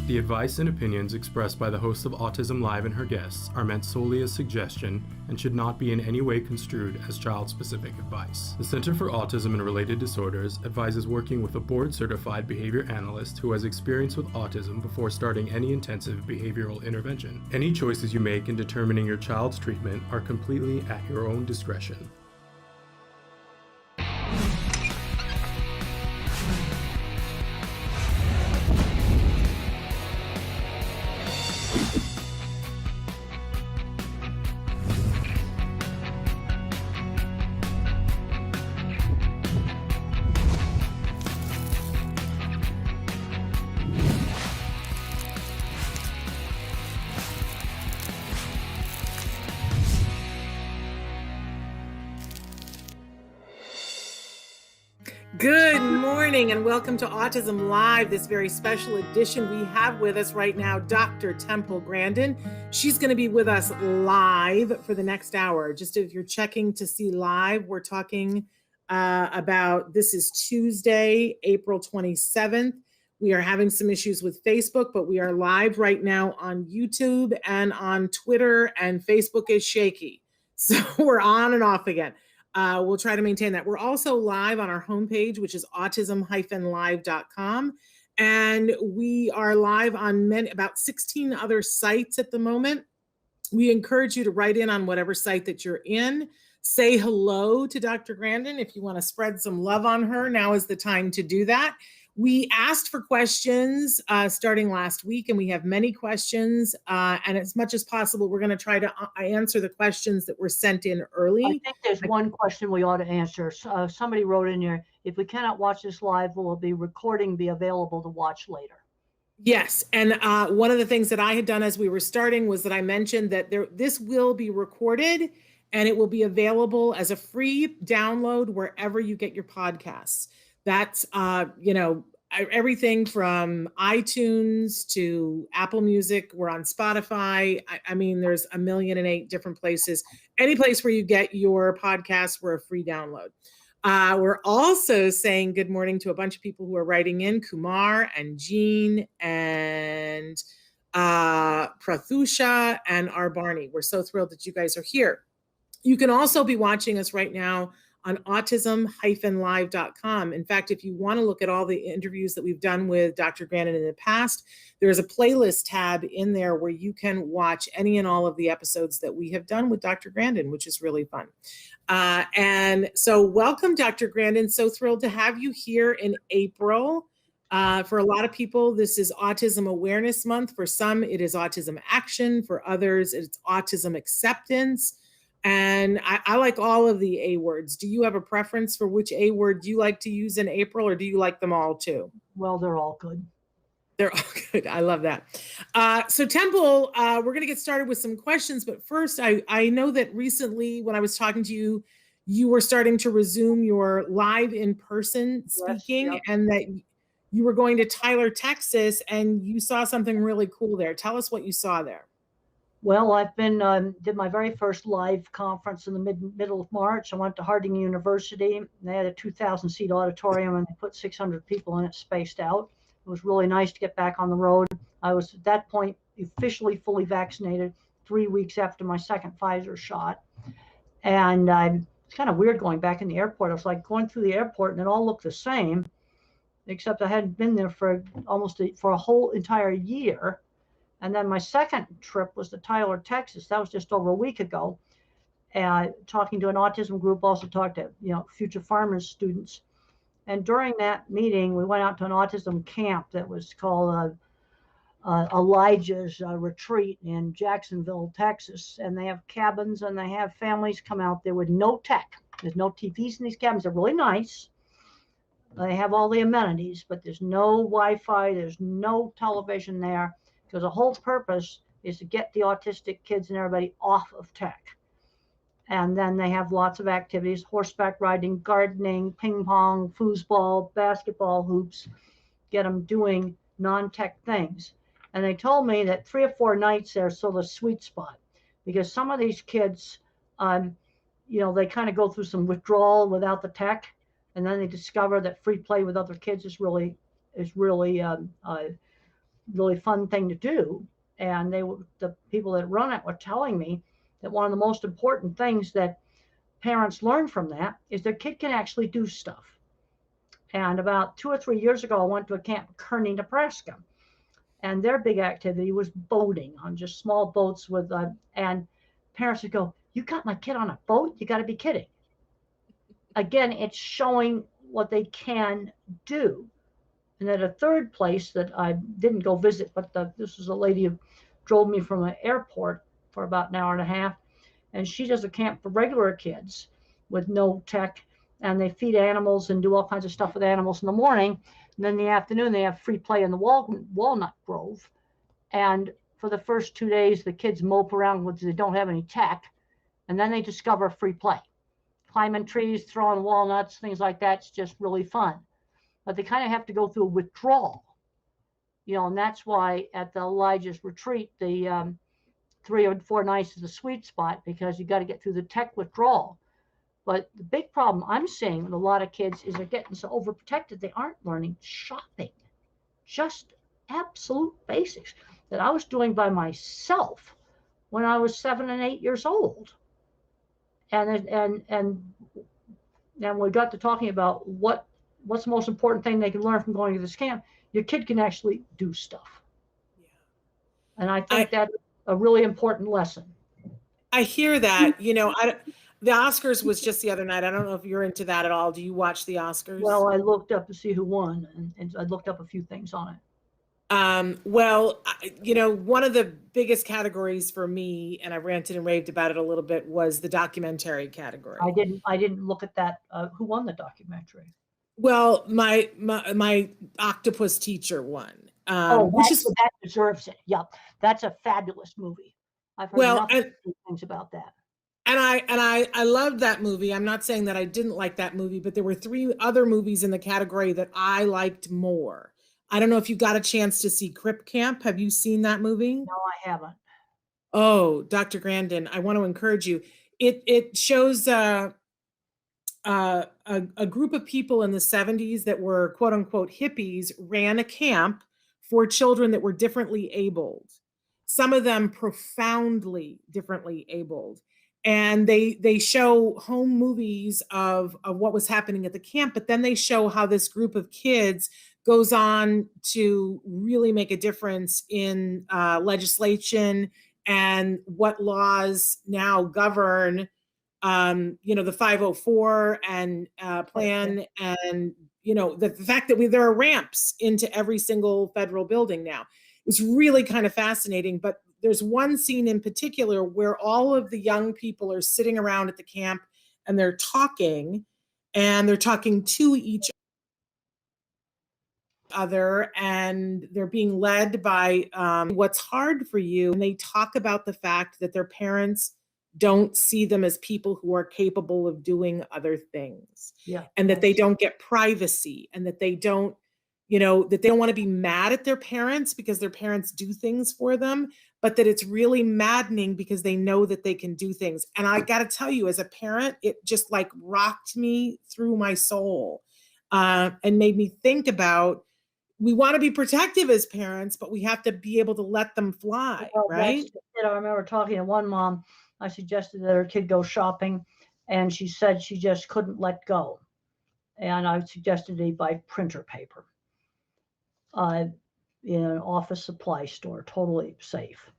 The advice and opinions expressed by the host of Autism Live and her guests are meant solely as suggestion and should not be in any way construed as child-specific advice. The Center for Autism and Related Disorders advises working with a board-certified behavior analyst who has experience with autism before starting any intensive behavioral intervention. Any choices you make in determining your child's treatment are completely at your own discretion. Good morning and welcome to Autism Live, this very special edition. We have with us right now Dr. Temple Grandin. She's going to be with us live for the next hour. Just if you're checking to see live, we're talking about, this is Tuesday, April 27th. We are having some issues with Facebook, but we are live right now on YouTube and on Twitter, and Facebook is shaky. So we're on and off again. We'll try to maintain that. We're also live on our homepage, which is autism-live.com. And we are live on about 16 other sites at the moment. We encourage you to write in on whatever site that you're in. Say hello to Dr. Grandin. If you want to spread some love on her, now is the time to do that. We asked for questions starting last week, and we have many questions. And as much as possible, we're going to try to answer the questions that were sent in early. I think there's one question we ought to answer. Somebody wrote in here, if we cannot watch this live, will the recording be available to watch later? Yes. And one of the things that I had done as we were starting was that I mentioned that this will be recorded and it will be available as a free download wherever you get your podcasts. That's, everything from iTunes to Apple Music. We're on Spotify. I mean, there's 1,000,008 different places. Any place where you get your podcasts, we're a free download. We're also saying good morning to a bunch of people who are writing in, Kumar and Jean and Prathusha and our Barney. We're so thrilled that you guys are here. You can also be watching us right now on autism-live.com. In fact, if you want to look at all the interviews that we've done with Dr. Grandin in the past, there's a playlist tab in there where you can watch any and all of the episodes that we have done with Dr. Grandin, which is really fun. And so welcome, Dr. Grandin. So thrilled to have you here in April. For a lot of people, this is Autism Awareness Month. For some, it is Autism Action. For others, it's Autism Acceptance. And I like all of the A words. Do you have a preference for which A word you like to use in April, or do you like them all too? Well, they're all good. They're all good. I love that. So Temple, we're going to get started with some questions. But first, I know that recently when I was talking to you, you were starting to resume your live in-person speaking. Yes, yep. And that you were going to Tyler, Texas, and you saw something really cool there. Tell us what you saw there. Well, I've been did my very first live conference in the middle of March. I went to Harding University. They had a 2,000-seat auditorium, and they put 600 people in it, spaced out. It was really nice to get back on the road. I was at that point officially fully vaccinated 3 weeks after my second Pfizer shot, and it's kind of weird going back in the airport. I was like going through the airport, and it all looked the same, except I hadn't been there for for a whole entire year. And then my second trip was to Tyler, Texas. That was just over a week ago. Talking to an autism group, also talked to future farmers students. And during that meeting, we went out to an autism camp that was called Elijah's Retreat in Jacksonville, Texas. And they have cabins and they have families come out there with no tech. There's no TVs in these cabins. They're really nice. They have all the amenities, but there's no Wi-Fi. There's no television there. Because the whole purpose is to get the autistic kids and everybody off of tech. And then they have lots of activities: horseback riding, gardening, ping pong, foosball, basketball hoops, get them doing non-tech things. And they told me that 3 or 4 nights there is sort of a sweet spot, because some of these kids, they kind of go through some withdrawal without the tech. And then they discover that free play with other kids is really really fun thing to do. And the people that run it were telling me that one of the most important things that parents learn from that is their kid can actually do stuff. And about 2 or 3 years ago, I went to a camp in Kearney, Nebraska, and their big activity was boating on just small boats with, and parents would go, "You got my kid on a boat? You got to be kidding." Again, it's showing what they can do. And at a third place that I didn't go visit, but this was a lady who drove me from an airport for about an hour and a half, and she does a camp for regular kids with no tech, and they feed animals and do all kinds of stuff with animals in the morning, and then in the afternoon they have free play in the walnut grove. And for the first 2 days the kids mope around because they don't have any tech, and then they discover free play, climbing trees, throwing walnuts, things like that. It's just really fun, but they kind of have to go through a withdrawal, and that's why at the Elijah's retreat, the 3 or 4 nights is the sweet spot, because you got to get through the tech withdrawal. But the big problem I'm seeing with a lot of kids is they're getting so overprotected, they aren't learning shopping, just absolute basics that I was doing by myself when I was 7 and 8 years old. And we got to talking about what's the most important thing they can learn from going to this camp. Your kid can actually do stuff. Yeah. And I think that's a really important lesson. I hear that. The Oscars was just the other night. I don't know if you're into that at all. Do you watch the Oscars? Well, I looked up to see who won, and I looked up a few things on it. Well, one of the biggest categories for me, and I ranted and raved about it a little bit, was the documentary category. I didn't look at that. Who won the documentary? Well, my octopus teacher won. That deserves it. Yeah, that's a fabulous movie. I've heard nothing things about that. And I loved that movie. I'm not saying that I didn't like that movie, but there were 3 other movies in the category that I liked more. I don't know if you got a chance to see Crip Camp. Have you seen that movie? No, I haven't. Oh, Dr. Grandin, I want to encourage you. It shows a group of people in the 70s that were quote unquote hippies ran a camp for children that were differently abled. Some of them profoundly differently abled. And they show home movies of what was happening at the camp, but then they show how this group of kids goes on to really make a difference in legislation and what laws now govern, the 504 and plan, and the fact that there are ramps into every single federal building now. It's really kind of fascinating. But there's one scene in particular where all of the young people are sitting around at the camp and they're talking to each other, and they're being led by what's hard for you. And they talk about the fact that their parents don't see them as people who are capable of doing other things. Yeah. And that they don't get privacy, and that they don't, that they don't want to be mad at their parents because their parents do things for them, but that it's really maddening because they know that they can do things. And I got to tell you, as a parent, it just like rocked me through my soul, and made me think about, we want to be protective as parents, but we have to be able to let them fly, right? I remember talking to one mom. I suggested that her kid go shopping, and she said she just couldn't let go. And I suggested they buy printer paper in an office supply store, totally safe.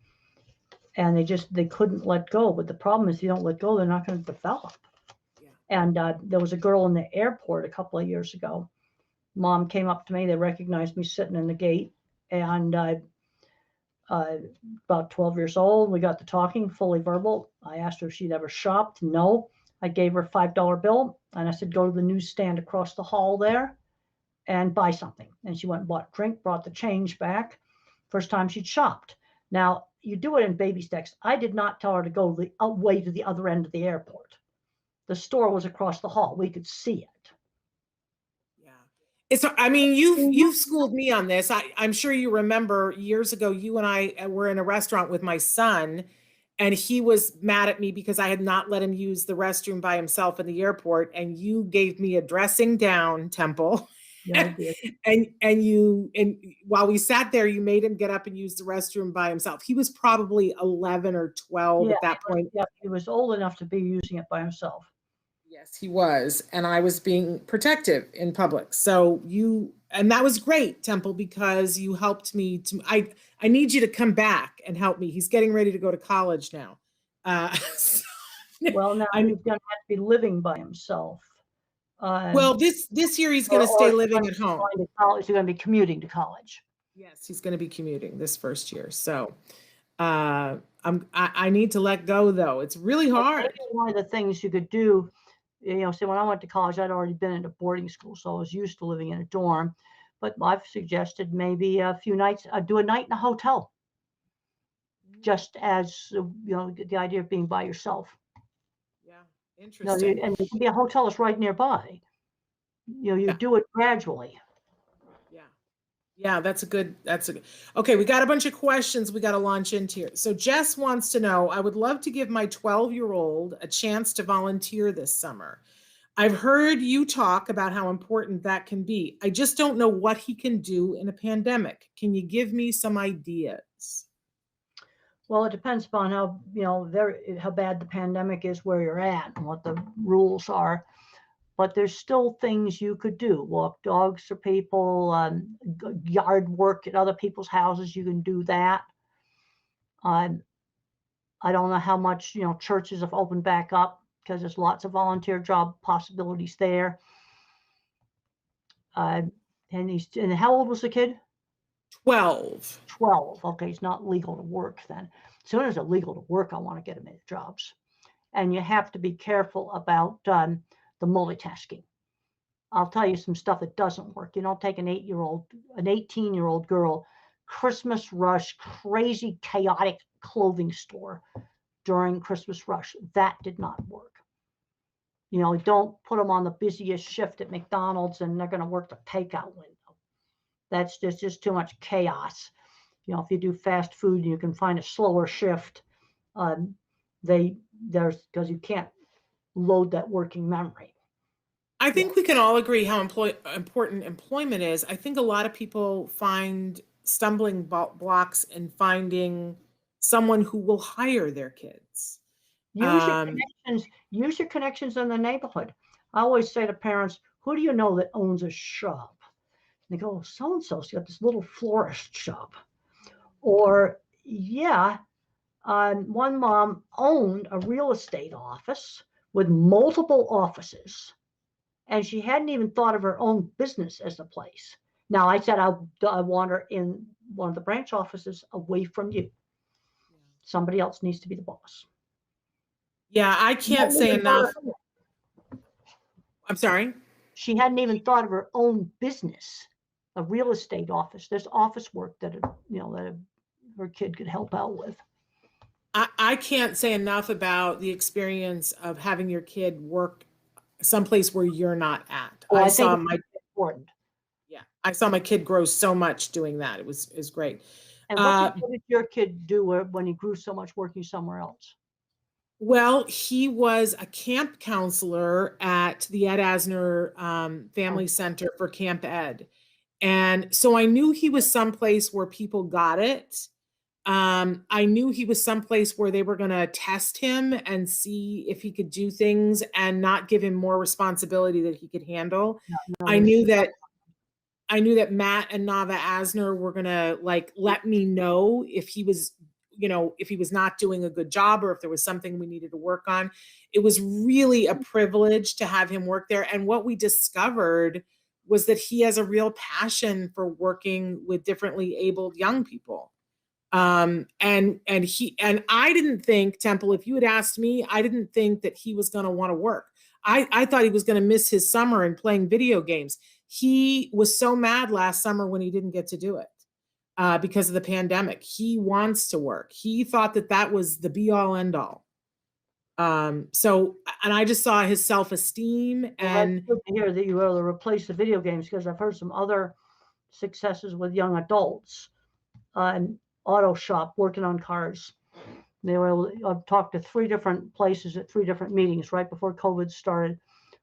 And they couldn't let go. But the problem is, if you don't let go, they're not going to develop. Yeah. And there was a girl in the airport a couple of years ago. Mom came up to me. They recognized me sitting in the gate, and about 12 years old. We got to talking, fully verbal. I asked her if she'd ever shopped. No. I gave her a $5 bill, and I said, go to the newsstand across the hall there and buy something. And she went and bought a drink, brought the change back. First time she'd shopped. Now, you do it in baby steps. I did not tell her to go way to the other end of the airport. The store was across the hall. We could see it. You've schooled me on this. I'm sure you remember years ago, you and I were in a restaurant with my son, and he was mad at me because I had not let him use the restroom by himself in the airport. And you gave me a dressing down, Temple. Yeah, I did. And while we sat there, you made him get up and use the restroom by himself. He was probably 11 or 12 Yeah, at that point. yeah, he was old enough to be using it by himself. Yes, he was. And I was being protective in public. So and that was great, Temple, because you helped me I need you to come back and help me. He's getting ready to go to college now. So, Well, now I'm, he's going to have to be living by himself. well, this year he's going to or stay he's living going at to be home. going to college. He's going to be commuting to college. Yes, he's going to be commuting this first year. So I need to let go, though. It's really hard. Maybe one of the things you could do, say when I went to college, I'd already been in a boarding school, so I was used to living in a dorm. But I've suggested maybe a few nights, do a night in a hotel, just as the idea of being by yourself. Yeah, interesting. And it can be a hotel that's right nearby. You do it gradually. Yeah, okay. We got a bunch of questions we got to launch into here. So Jess wants to know, I would love to give my 12-year-old a chance to volunteer this summer. I've heard you talk about how important that can be. I just don't know what he can do in a pandemic. Can you give me some ideas? Well, it depends upon how bad the pandemic is, where you're at, and what the rules are. But there's still things you could do. Walk dogs for people, yard work at other people's houses. You can do that. I don't know how much churches have opened back up, because there's lots of volunteer job possibilities there. And how old was the kid? 12. 12. Okay, he's not legal to work then. As soon as they're legal to work, I want to get him into jobs. And you have to be careful about the multitasking. I'll tell you some stuff that doesn't work. You don't take an 18-year-old girl, Christmas rush, crazy, chaotic clothing store during Christmas rush. That did not work. Don't put them on the busiest shift at McDonald's and they're going to work the takeout window. That's just too much chaos. If you do fast food, you can find a slower shift. Because you can't load that working memory. I think we can all agree how important employment is. I think a lot of people find stumbling blocks in finding someone who will hire their kids. Use your connections in the neighborhood. I always say to parents, who do you know that owns a shop? And they go, so-and-so's got this little florist shop. Or, one mom owned a real estate office with multiple offices, and she hadn't even thought of her own business as a place. Now, I said I want her in one of the branch offices away from you. Somebody else needs to be the boss. Yeah, I can't say enough. I'm sorry? She hadn't even thought of her own business, a real estate office. There's office work that her kid could help out with. I can't say enough about the experience of having your kid work someplace where you're not at. I saw my important. Yeah, I saw my kid grow so much doing that. It was great. And what did your kid do when he grew so much working somewhere else? Well, he was a camp counselor at the Ed Asner Family Center for Camp Ed. And so I knew he was someplace where people got it. I knew he was someplace where they were going to test him and see if he could do things and not give him more responsibility that he could handle. I knew that Matt and Nava Asner were going to let me know if he was not doing a good job or if there was something we needed to work on. It was really a privilege to have him work there. And what we discovered was that he has a real passion for working with differently abled young people. And I didn't think, Temple, if you had asked me, I didn't think that he was going to want to work. I thought he was going to miss his summer and playing video games. He was so mad last summer when he didn't get to do it because of the pandemic. He wants to work. He thought that was the be all end all. And I just saw his self-esteem. And it's good to hear that you were able to replace the video games, because I've heard some other successes with young adults. Auto shop working on cars. They were able to talk to 3 different places at 3 different meetings right before COVID started,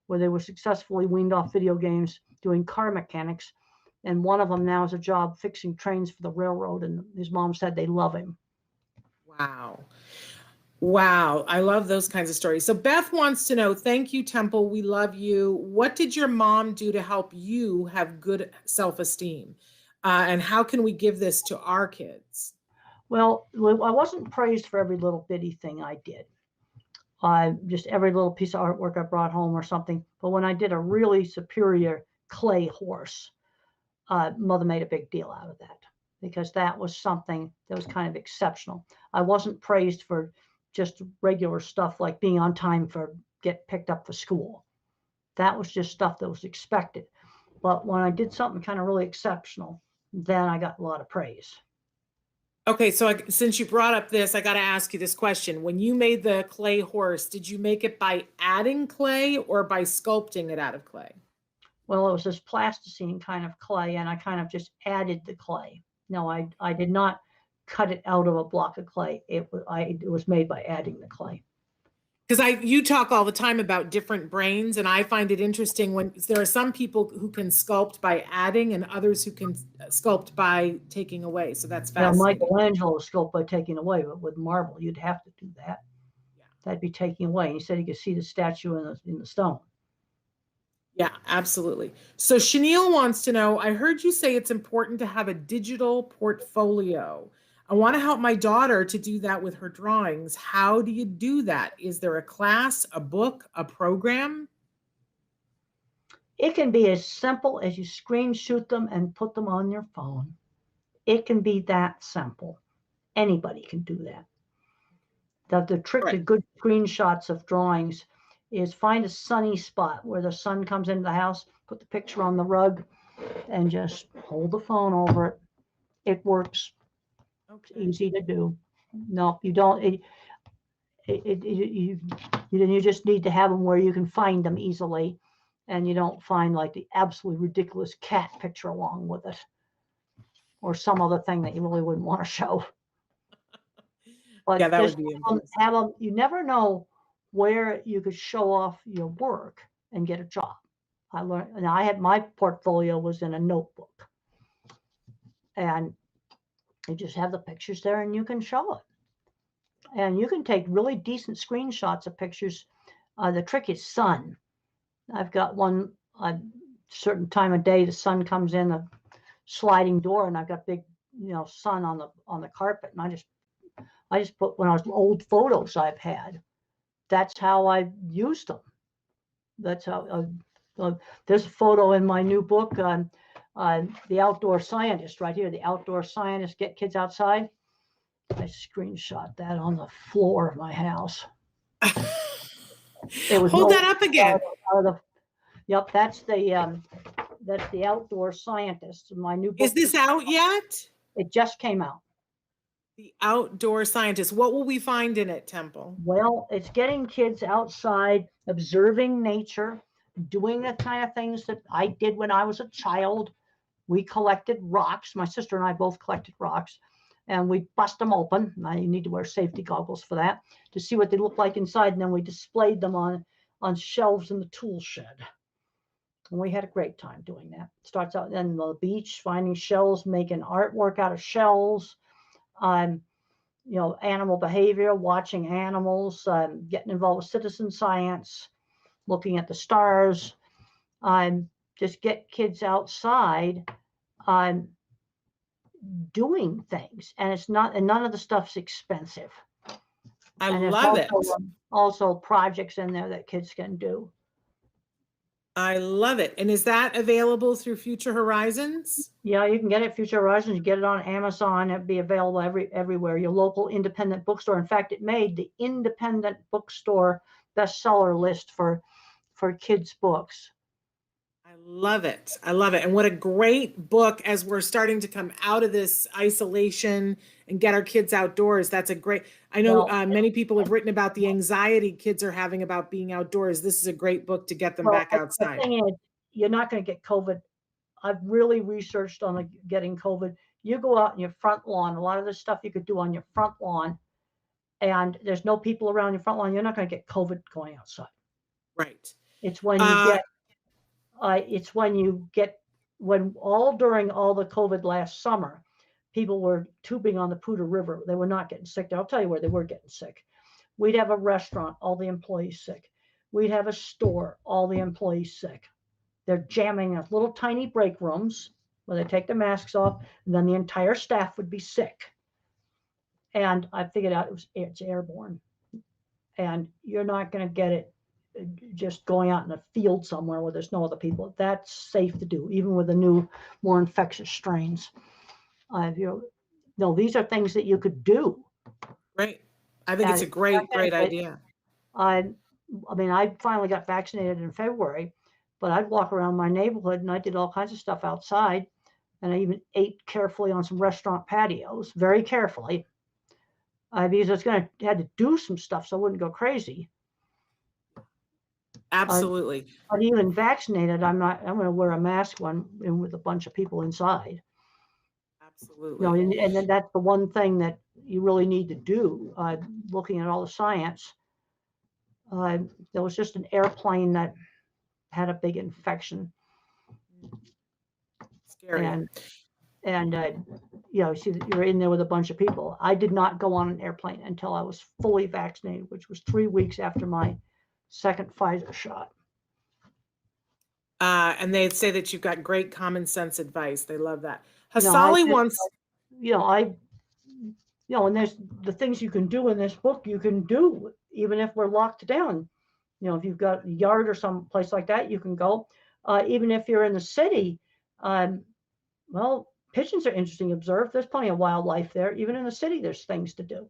where they were successfully weaned off video games, doing car mechanics. And one of them now has a job fixing trains for the railroad. And his mom said they love him. Wow. Wow. I love those kinds of stories. So Beth wants to know, thank you, Temple. We love you. What did your mom do to help you have good self-esteem? And how can we give this to our kids? Well, I wasn't praised for every little bitty thing I did. Just every little piece of artwork I brought home or something. But when I did a really superior clay horse, Mother made a big deal out of that, because that was something that was kind of exceptional. I wasn't praised for just regular stuff like being on time for get picked up for school. That was just stuff that was expected. But when I did something kind of really exceptional, then I got a lot of praise. Okay, so since you brought up this, I got to ask you this question. When you made the clay horse, did you make it by adding clay or by sculpting it out of clay? Well, it was this plasticine kind of clay, and I kind of just added the clay. No, I did not cut it out of a block of clay. It was made by adding the clay. Because you talk all the time about different brains, and I find it interesting when there are some people who can sculpt by adding and others who can sculpt by taking away. So that's fascinating. Michelangelo sculpted by taking away, but with marble, you'd have to do that. Yeah. That'd be taking away. And he said he could see the statue in the stone. Yeah, absolutely. So Chenille wants to know, I heard you say it's important to have a digital portfolio. I want to help my daughter to do that with her drawings. How do you do that? Is there a class, a book, a program? It can be as simple as you screenshot them and put them on your phone. It can be that simple. Anybody can do that. The trick to good screenshots of drawings is find a sunny spot where the sun comes into the house, put the picture on the rug, and just hold the phone over it. It works. Okay. It's easy to do. No, you don't. You just need to have them where you can find them easily, and you don't find like the absolutely ridiculous cat picture along with it, or some other thing that you really wouldn't want to show. But yeah, that would be have them. You never know where you could show off your work and get a job. I learned, and I had my portfolio was in a notebook, and you just have the pictures there, and you can show it. And you can take really decent screenshots of pictures. The trick is sun. I've got one a certain time of day. The sun comes in a sliding door, and I've got big, sun on the carpet. And I just put when I was old photos I've had. That's how I used them. That's how. There's a photo in my new book, The Outdoor Scientist, right here. The Outdoor Scientist, get kids outside. I screenshot that on the floor of my house. Hold that up again. Yep, that's the Outdoor Scientist. My new book. Is this out yet? It just came out. The Outdoor Scientist. What will we find in it, Temple? Well, it's getting kids outside, observing nature, doing the kind of things that I did when I was a child. We collected rocks. My sister and I both collected rocks. And we bust them open. Now you need to wear safety goggles for that, to see what they look like inside. And then we displayed them on shelves in the tool shed. And we had a great time doing that. It starts out on the beach, finding shells, making artwork out of shells, animal behavior, watching animals, getting involved with citizen science, looking at the stars. Just get kids outside. Doing things, and none of the stuff's expensive. I love it. Also projects in there that kids can do. I love it. And is that available through Future Horizons? Yeah, you can get it at Future Horizons. You get it on Amazon. It'd be available everywhere. Your local independent bookstore. In fact, it made the independent bookstore bestseller list for kids' books. I love it. I love it. And what a great book as we're starting to come out of this isolation and get our kids outdoors. That's a great, I know many people have written about the anxiety kids are having about being outdoors. This is a great book to get them back outside. The thing is, you're not going to get COVID. I've really researched on getting COVID. You go out in your front lawn, a lot of the stuff you could do on your front lawn, and there's no people around your front lawn. You're not going to get COVID going outside. Right. It's when you get It's when during all the COVID last summer, people were tubing on the Poudre River. They were not getting sick. I'll tell you where they were getting sick. We'd have a restaurant, all the employees sick. We'd have a store, all the employees sick. They're jamming in little tiny break rooms where they take the masks off, and then the entire staff would be sick. And I figured out it's airborne. And you're not going to get it just going out in a field somewhere where there's no other people. That's safe to do, even with the new, more infectious strains. These are things that you could do. Right. I think it's a great idea. I mean, I finally got vaccinated in February, but I'd walk around my neighborhood and I did all kinds of stuff outside. And I even ate carefully on some restaurant patios, very carefully, because I had to do some stuff so I wouldn't go crazy. Absolutely. But even vaccinated, I'm going to wear a mask with a bunch of people inside. Absolutely. And then that's the one thing that you really need to do. Looking at all the science, there was just an airplane that had a big infection. Scary. And see, you're in there with a bunch of people. I did not go on an airplane until I was fully vaccinated, which was 3 weeks after my second Pfizer shot. And they say that you've got great common sense advice. They love that. Hasali wants, and there's the things you can do in this book, you can do even if we're locked down. If you've got a yard or some place like that, you can go. Even if you're in the city, pigeons are interesting to observe. There's plenty of wildlife there. Even in the city, there's things to do.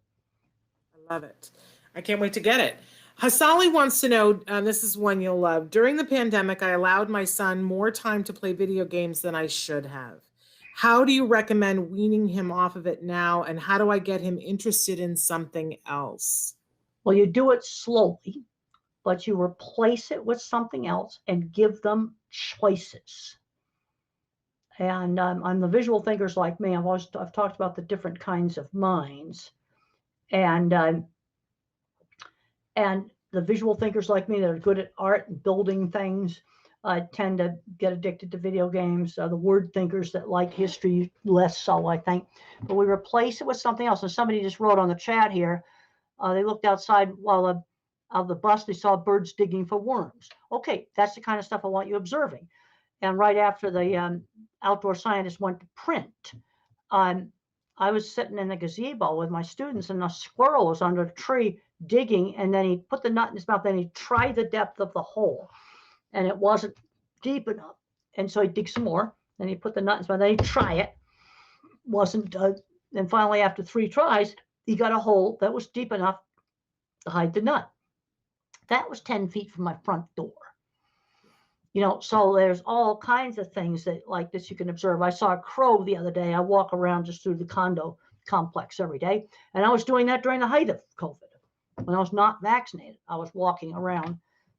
I love it. I can't wait to get it. Hasali wants to know, this is one you'll love. During the pandemic, I allowed my son more time to play video games than I should have. How do you recommend weaning him off of it now? And how do I get him interested in something else? Well, you do it slowly, but you replace it with something else and give them choices. And on the visual thinkers like me, I've talked about the different kinds of minds. And the visual thinkers like me that are good at art and building things tend to get addicted to video games. The word thinkers that like history, less so, I think. But we replace it with something else. And somebody just wrote on the chat here, they looked outside while of the bus, they saw birds digging for worms. Okay, that's the kind of stuff I want you observing. And right after the outdoor scientist went to print, I was sitting in the gazebo with my students, and a squirrel was under a tree digging, and then he put the nut in his mouth, then he tried the depth of the hole, and it wasn't deep enough. And so he digged some more, and he put the nut in his mouth, then he'd try it, wasn't, and finally after 3 tries, he got a hole that was deep enough to hide the nut. That was 10 feet from my front door. So there's all kinds of things that like this you can observe. I saw a crow the other day. I walk around just through the condo complex every day. And I was doing that during the height of COVID. When I was not vaccinated, I was walking around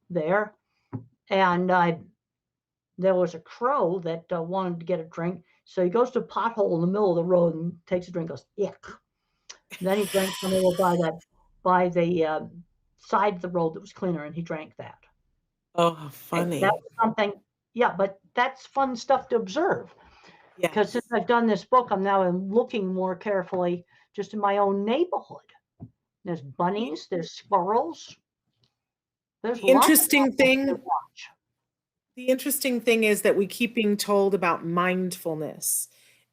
there. And there was a crow that wanted to get a drink. So he goes to a pothole in the middle of the road and takes a drink, goes, ick. And then he drank some over by the side of the road that was cleaner, and he drank that. Oh, funny. That's something, but that's fun stuff to observe. Yes. Because since I've done this book, I'm now looking more carefully just in my own neighborhood. There's bunnies, there's squirrels. There's the interesting thing is that we keep being told about mindfulness,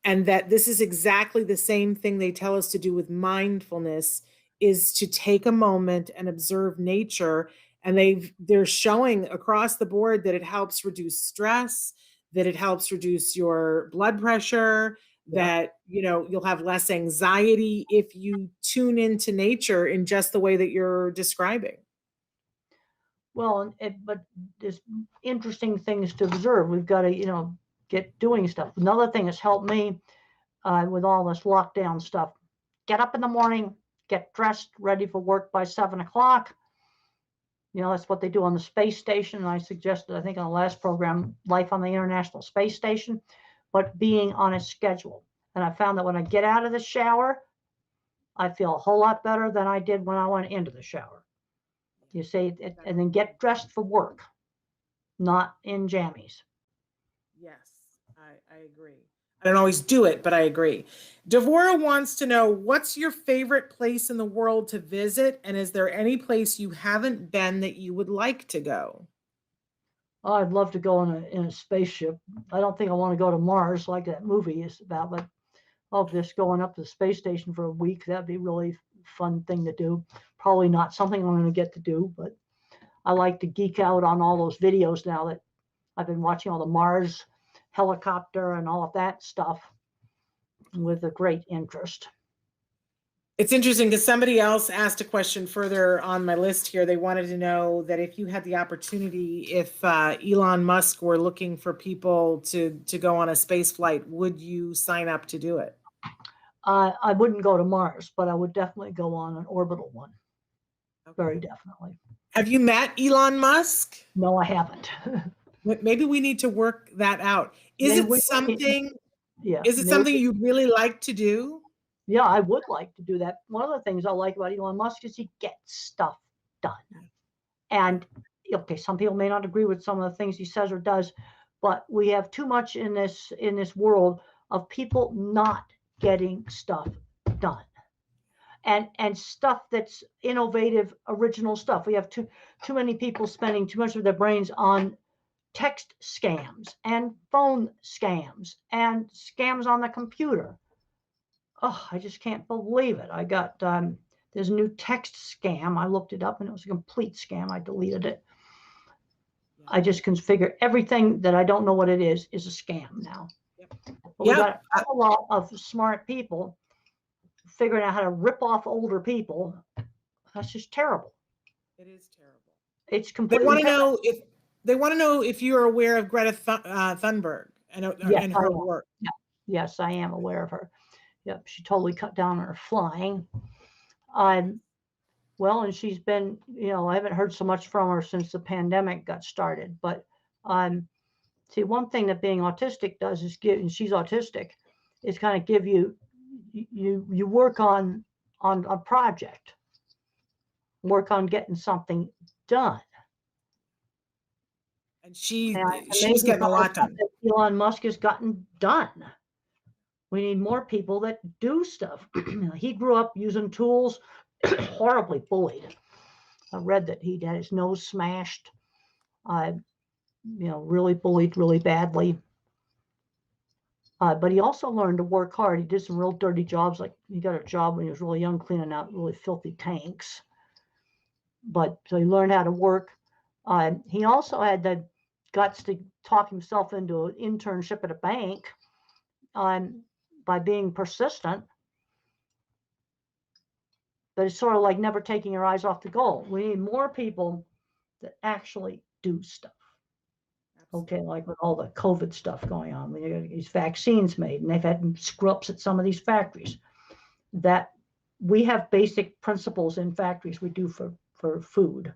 and that this is exactly the same thing they tell us to do with mindfulness, is to take a moment and observe nature. And they're showing across the board that it helps reduce stress, that it helps reduce your blood pressure, that you'll have less anxiety if you tune into nature in just the way that you're describing. Well, but there's interesting things to observe. We've got to get doing stuff. Another thing that's helped me with all this lockdown stuff: get up in the morning, get dressed, ready for work by 7 o'clock. That's what they do on the space station. And I suggested, I think on the last program, life on the International Space Station, but being on a schedule. And I found that when I get out of the shower, I feel a whole lot better than I did when I went into the shower. You see, and then get dressed for work. not in jammies. Yes, I agree. I don't always do it, but I agree. Devora wants to know, what's your favorite place in the world to visit? And is there any place you haven't been that you would like to go? Oh, I'd love to go in a spaceship. I don't think I want to go to Mars like that movie is about, but just going up to the space station for a week, that'd be really fun thing to do. Probably not something I'm going to get to do, but I like to geek out on all those videos now that I've been watching, all the Mars helicopter and all of that stuff with a great interest. It's interesting because somebody else asked a question further on my list here. They wanted to know that if you had the opportunity, if Elon Musk were looking for people to go on a space flight, would you sign up to do it? I wouldn't go to Mars, but I would definitely go on an orbital one. Okay. Very definitely. Have you met Elon Musk? No, I haven't. Maybe we need to work that out. Is it something you'd really like to do? Yeah, I would like to do that. One of the things I like about Elon Musk is he gets stuff done. And okay, some people may not agree with some of the things he says or does, but we have too much in this world of people not getting stuff done. And stuff that's innovative, original stuff. We have too many people spending too much of their brains on text scams and phone scams and scams on the computer. Oh, I just can't believe it. I got, there's a new text scam. I looked it up and it was a complete scam. I deleted it. I just can figure everything that I don't know what it is a scam now. But we got a lot of smart people figuring out how to rip off older people. That's just terrible. It is terrible. It's completely. They want to know if you're aware of Greta Thunberg and her work. Yeah. Yes, I am aware of her. Yep, she totally cut down on her flying. Well, and she's been, I haven't heard so much from her since the pandemic got started. But see, one thing that being autistic does is and she's autistic, is kind of give you work on a project, work on getting something done. And she's getting a lot done. Elon Musk has gotten done. We need more people that do stuff. He grew up using tools, horribly bullied. I read that he had his nose smashed, really bullied really badly. But he also learned to work hard. He did some real dirty jobs. Like he got a job when he was really young, cleaning out really filthy tanks. So he learned how to work. He also had the guts to talk himself into an internship at a bank by being persistent. But it's sort of like never taking your eyes off the goal. We need more people that actually do stuff. Okay, like with all the COVID stuff going on, we got these vaccines made, and they've had screw-ups at some of these factories. That we have basic principles in factories we do for food.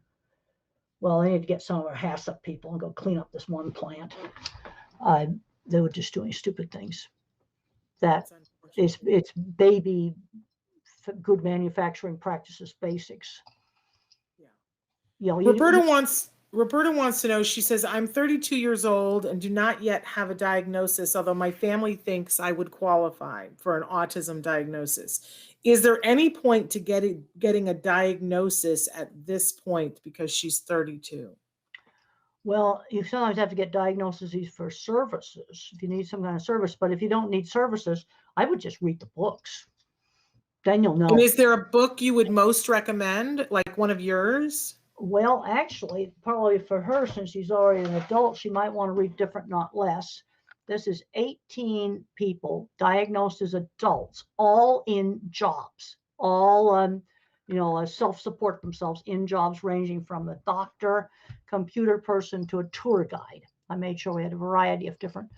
Well, they need to get some of our HACCP people and go clean up this one plant. They were just doing stupid things. That it's baby good manufacturing practices basics. Yeah. Roberta wants to know, she says, I'm 32 years old and do not yet have a diagnosis, although my family thinks I would qualify for an autism diagnosis. Is there any point to getting a diagnosis at this point because she's 32? Well, you sometimes have to get diagnoses for services if you need some kind of service. But if you don't need services, I would just read the books. Then you'll know. And is there a book you would most recommend, like one of yours? Well, actually, probably for her, since she's already an adult, she might want to read Different, Not Less. This is 18 people diagnosed as adults, all in jobs, all self-support themselves in jobs ranging from a doctor, computer person to a tour guide. I made sure we had a variety of different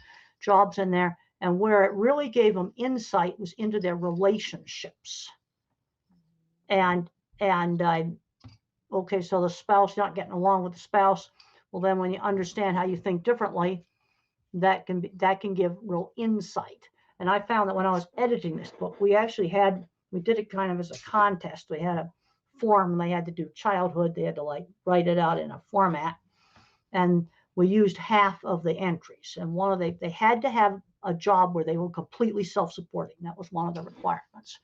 jobs in there. And where it really gave them insight was into their relationships. Okay, so the spouse, not getting along with the spouse. Well, then when you understand how you think differently, that can give real insight. And I found that when I was editing this book, we did it kind of as a contest. We had a form, they had to do childhood. They had to write it out in a format. And we used half of the entries, and they had to have a job where they were completely self-supporting. That was one of the requirements.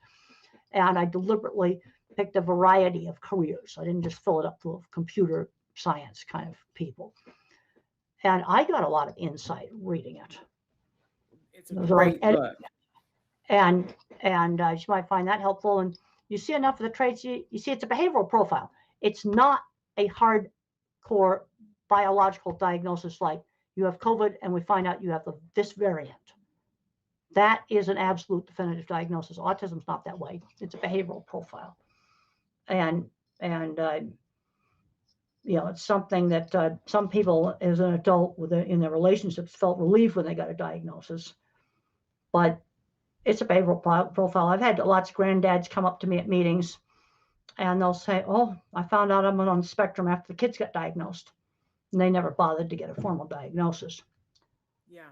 And I deliberately picked a variety of careers. I didn't just fill it up full of computer science kind of people. And I got a lot of insight reading it. It's a great book. And you might find that helpful. And you see enough of the traits, you see it's a behavioral profile. It's not a hardcore biological diagnosis like you have COVID and we find out you have this variant. That is an absolute definitive diagnosis. Autism's not that way. It's a behavioral profile. And it's something that some people as an adult in their relationships felt relieved when they got a diagnosis. But it's a behavioral profile. I've had lots of granddads come up to me at meetings and they'll say, oh, I found out I'm on the spectrum after the kids got diagnosed. And they never bothered to get a formal diagnosis. Yeah.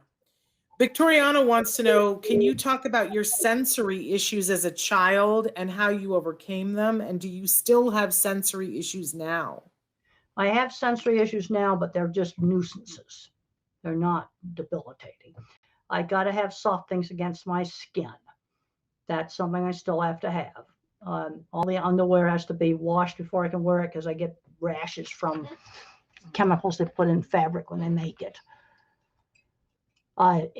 Victoriana wants to know, can you talk about your sensory issues as a child and how you overcame them? And do you still have sensory issues now? I have sensory issues now, but they're just nuisances. They're not debilitating. I got to have soft things against my skin. That's something I still have to have. All the underwear has to be washed before I can wear it because I get rashes from chemicals they put in fabric when they make it. But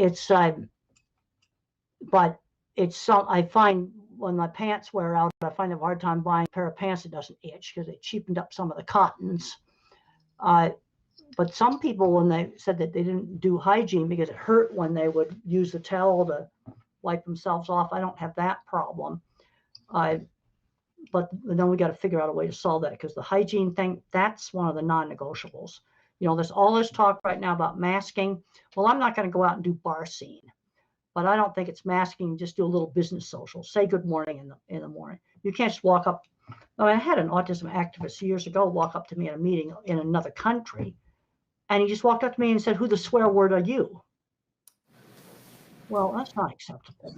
I find when my pants wear out, I find a hard time buying a pair of pants that doesn't itch because they cheapened up some of the cottons. But some people, when they said that they didn't do hygiene because it hurt when they would use the towel to wipe themselves off, I don't have that problem. But then we got to figure out a way to solve that because the hygiene thing, that's one of the non-negotiables. There's all this talk right now about masking. Well, I'm not going to go out and do bar scene, but I don't think it's masking. Just do a little business social. Say good morning in the morning. You can't just walk up. I had an autism activist years ago walk up to me at a meeting in another country, and he just walked up to me and said, "Who the swear word are you?" Well, that's not acceptable.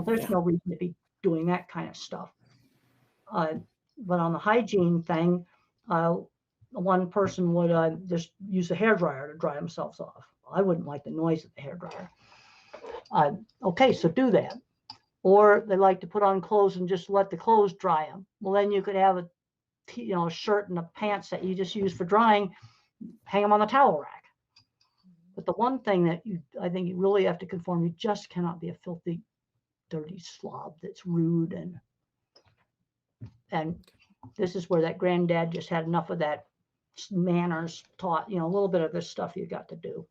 There's no reason to be doing that kind of stuff. But on the hygiene thing, one person would just use a hairdryer to dry themselves off. I wouldn't like the noise of the hairdryer. Okay, so do that. Or they like to put on clothes and just let the clothes dry them. Well, then you could have a shirt and a pants that you just use for drying, hang them on the towel rack. But the one thing that I think you really have to conform, you just cannot be a filthy, dirty slob that's rude and this is where that granddad just had enough of that manners taught, a little bit of this stuff you got to do.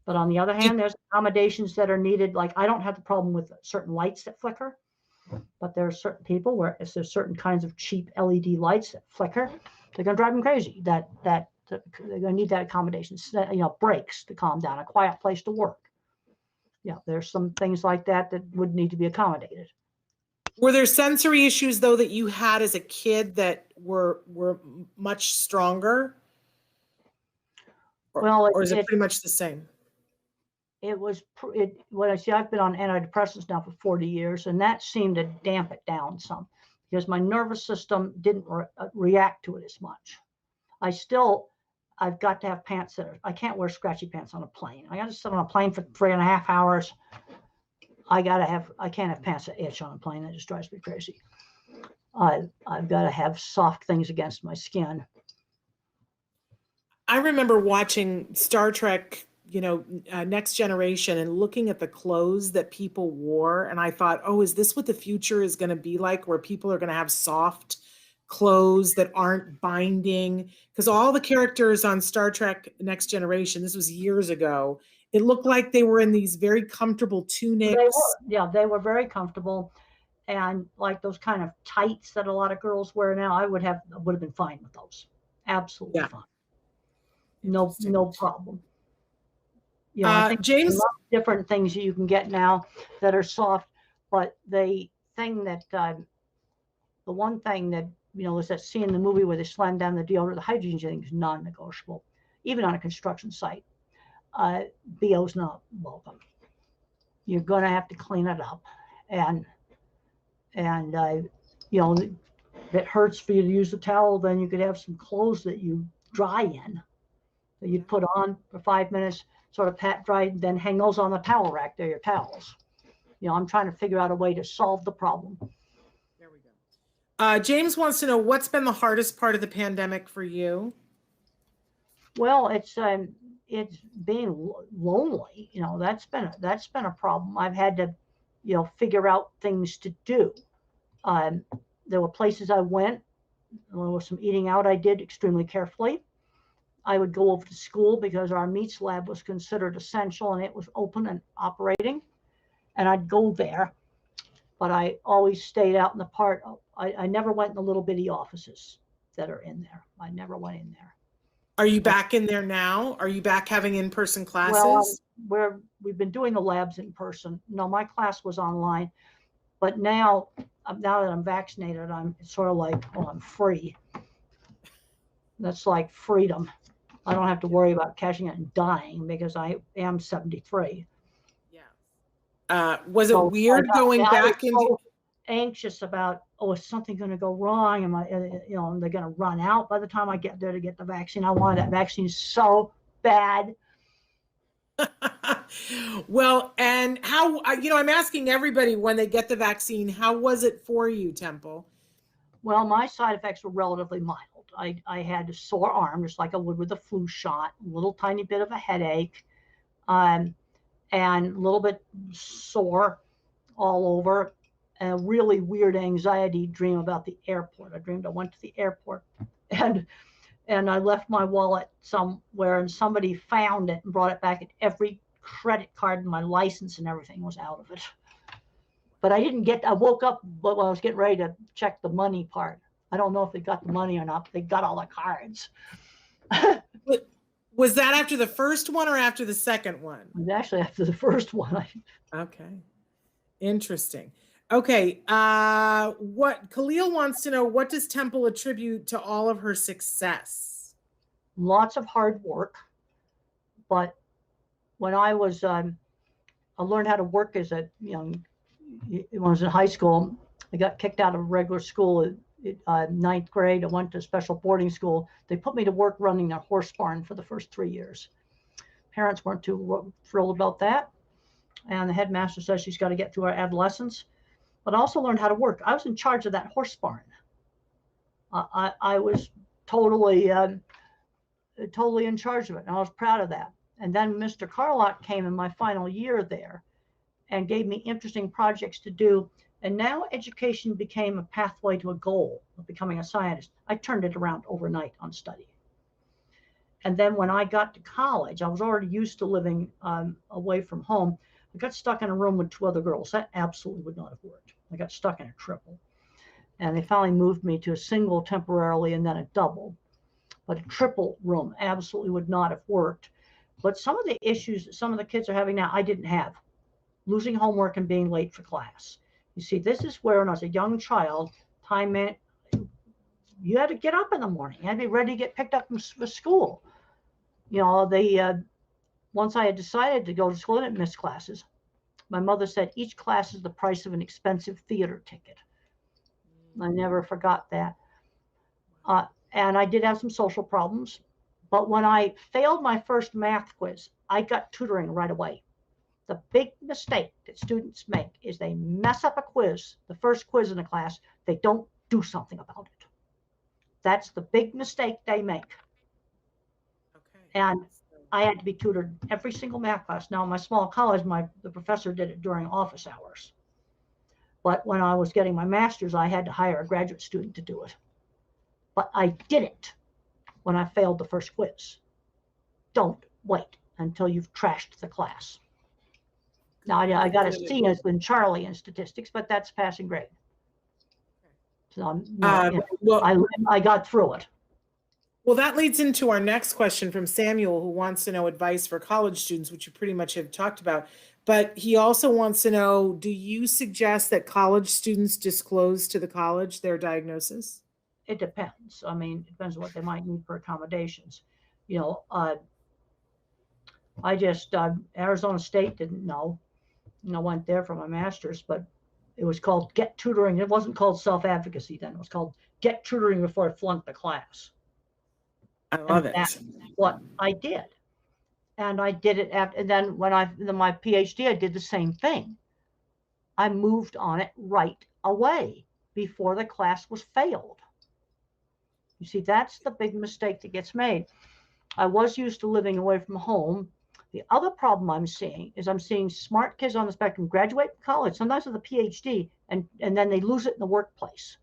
But on the other hand, there's accommodations that are needed. Like I don't have the problem with certain lights that flicker, but there are certain people where if there's certain kinds of cheap LED lights that flicker, they're going to drive them crazy. They're going to need that accommodation, breaks to calm down, a quiet place to work. There's some things like that would need to be accommodated. Were there sensory issues though that you had as a kid that were much stronger? Or is it pretty much the same? It was what I see. I've been on antidepressants now for 40 years, and that seemed to damp it down some because my nervous system didn't react to it as much. I've got to have pants I can't wear scratchy pants on a plane. I got to sit on a plane for 3.5 hours. I can't have pants that itch on a plane. That just drives me crazy. I've got to have soft things against my skin. I remember watching Star Trek, Next Generation and looking at the clothes that people wore. And I thought, oh, is this what the future is going to be like, where people are going to have soft clothes that aren't binding? Because all the characters on Star Trek Next Generation, this was years ago, it looked like they were in these very comfortable tunics. They were very comfortable. And like those kind of tights that a lot of girls wear now, I would have been fine with those. Absolutely fine. No problem. I think James, there's a lot of different things you can get now that are soft, but the one thing that, is that scene in the movie where they slam down the deodorant, the hygiene thing is non-negotiable, even on a construction site. BO's not welcome. You're going to have to clean it up. And if it hurts for you to use the towel, then you could have some clothes that you dry in. that you'd put on for 5 minutes, sort of pat dry, then hang those on the towel rack. They're your towels. I'm trying to figure out a way to solve the problem. There we go. James wants to know, what's been the hardest part of the pandemic for you? Well, it's being lonely. That's been a problem. I've had to, figure out things to do. There were places I went. There was some eating out I did extremely carefully. I would go over to school because our meats lab was considered essential and it was open and operating. And I'd go there, but I always stayed out in the part. I never went in the little bitty offices that are in there. I never went in there. Are you back in there now? Are you back having in-person classes? Well, we've been doing the labs in person. No, my class was online, but now that I'm vaccinated, it's sort of like, I'm free. That's like freedom. I don't have to worry about catching it and dying because I am 73. Yeah. Was it weird going back into? So anxious about, is something going to go wrong? Am they're going to run out by the time I get there to get the vaccine? I wanted that vaccine so bad. Well, and how, I'm asking everybody when they get the vaccine, how was it for you, Temple? Well, my side effects were relatively mild. I had a sore arm, just like I would with a flu shot, a little tiny bit of a headache, and a little bit sore all over, and a really weird anxiety dream about the airport. I dreamed I went to the airport and I left my wallet somewhere and somebody found it and brought it back, and every credit card and my license and everything was out of it. But I woke up when I was getting ready to check the money part. I don't know if they got the money or not, but they got all the cards. Was that after the first one or after the second one? It was actually after the first one. Okay. Interesting. Okay. Khalil wants to know, what does Temple attribute to all of her success? Lots of hard work. But when I learned how to work as a young, when I was in high school, I got kicked out of regular school at ninth grade. I went to special boarding school. They put me to work running their horse barn for the first 3 years. Parents weren't too thrilled about that. And the headmaster says she's got to get through her adolescence. But I also learned how to work. I was in charge of that horse barn. I was totally in charge of it, and I was proud of that. And then Mr. Carlock came in my final year there and gave me interesting projects to do. And now education became a pathway to a goal of becoming a scientist. I turned it around overnight on study. And then when I got to college, I was already used to living away from home. I got stuck in a room with 2 other girls. That absolutely would not have worked. I got stuck in a triple. And they finally moved me to a single temporarily and then a double. But a triple room absolutely would not have worked. But some of the issues that some of the kids are having now, I didn't have. Losing homework and being late for class. You see, this is where when I was a young child, time meant you had to get up in the morning. You had to be ready to get picked up from school. Once I had decided to go to school, I didn't miss classes. My mother said each class is the price of an expensive theater ticket. I never forgot that. And I did have some social problems. But when I failed my first math quiz, I got tutoring right away. The big mistake that students make is they mess up a quiz, the first quiz in the class, they don't do something about it. That's the big mistake they make. Okay. And I had to be tutored every single math class. Now, in my small college, the professor did it during office hours. But when I was getting my master's, I had to hire a graduate student to do it. But I did it when I failed the first quiz. Don't wait until you've trashed the class. Now, I got a C in Charlie in statistics, but that's passing grade. So I got through it. Well, that leads into our next question from Samuel, who wants to know advice for college students, which you pretty much have talked about. But he also wants to know, do you suggest that college students disclose to the college their diagnosis? It depends. I mean, it depends on what they might need for accommodations. I just, Arizona State didn't know. I went there for my master's, but it was called Get Tutoring. It wasn't called self-advocacy then. It was called Get Tutoring before I flunked the class. I love And it. that's what I did. And I did it after, and then my PhD, I did the same thing. I moved on it right away before the class was failed. You see, that's the big mistake that gets made. I was used to living away from home. The other problem I'm seeing is I'm seeing smart kids on the spectrum graduate from college, sometimes with a PhD, and then they lose it in the workplace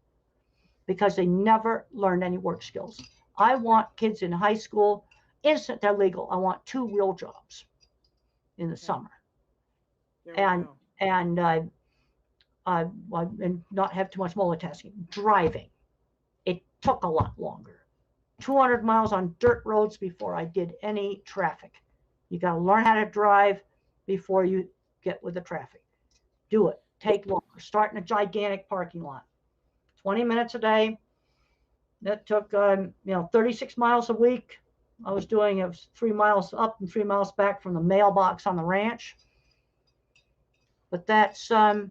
because they never learned any work skills. I want kids in high school, instant they're legal. I want 2 real jobs in the summer, and and not have too much multitasking. Driving, it took a lot longer. 200 miles on dirt roads before I did any traffic. You got to learn how to drive before you get with the traffic. Do it. Take longer. Start in a gigantic parking lot. 20 minutes a day. That took 36 miles a week. I was doing it was 3 miles up and 3 miles back from the mailbox on the ranch. But that's I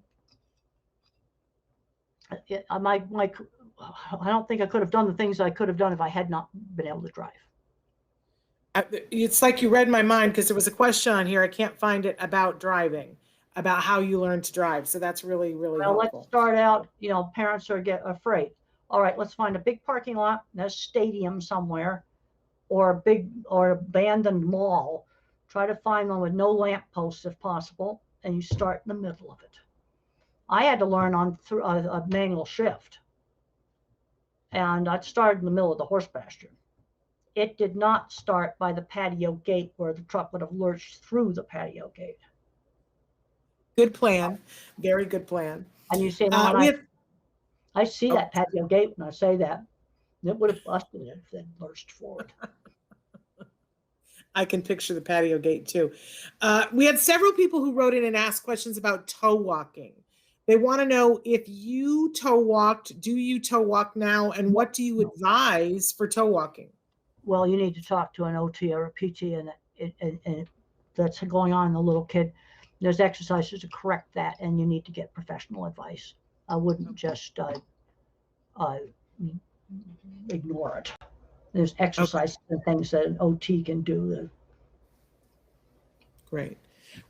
don't think I could have done the things I could have done if I had not been able to drive. It's like you read my mind, because there was a question on here. I can't find it about driving, about how you learn to drive. So that's really, really helpful. Let's start out, parents are afraid. All right, let's find a big parking lot, a stadium somewhere, or a big or abandoned mall. Try to find one with no lamp posts if possible, and you start in the middle of it. I had to learn on a manual shift, and I started in the middle of the horse pasture. It did not start by the patio gate where the truck would have lurched through the patio gate. Good plan. Very good plan. And you say, I see that patio gate when I say that. It would have busted it if it lurched forward. I can picture the patio gate too. We had several people who wrote in and asked questions about toe walking. They want to know, if you toe walked, do you toe walk now? And what do you advise for toe walking? Well, you need to talk to an OT or a PT, and that's going on in the little kid. There's exercises to correct that, and you need to get professional advice. I wouldn't just ignore it. There's exercises and things that an OT can do. Great.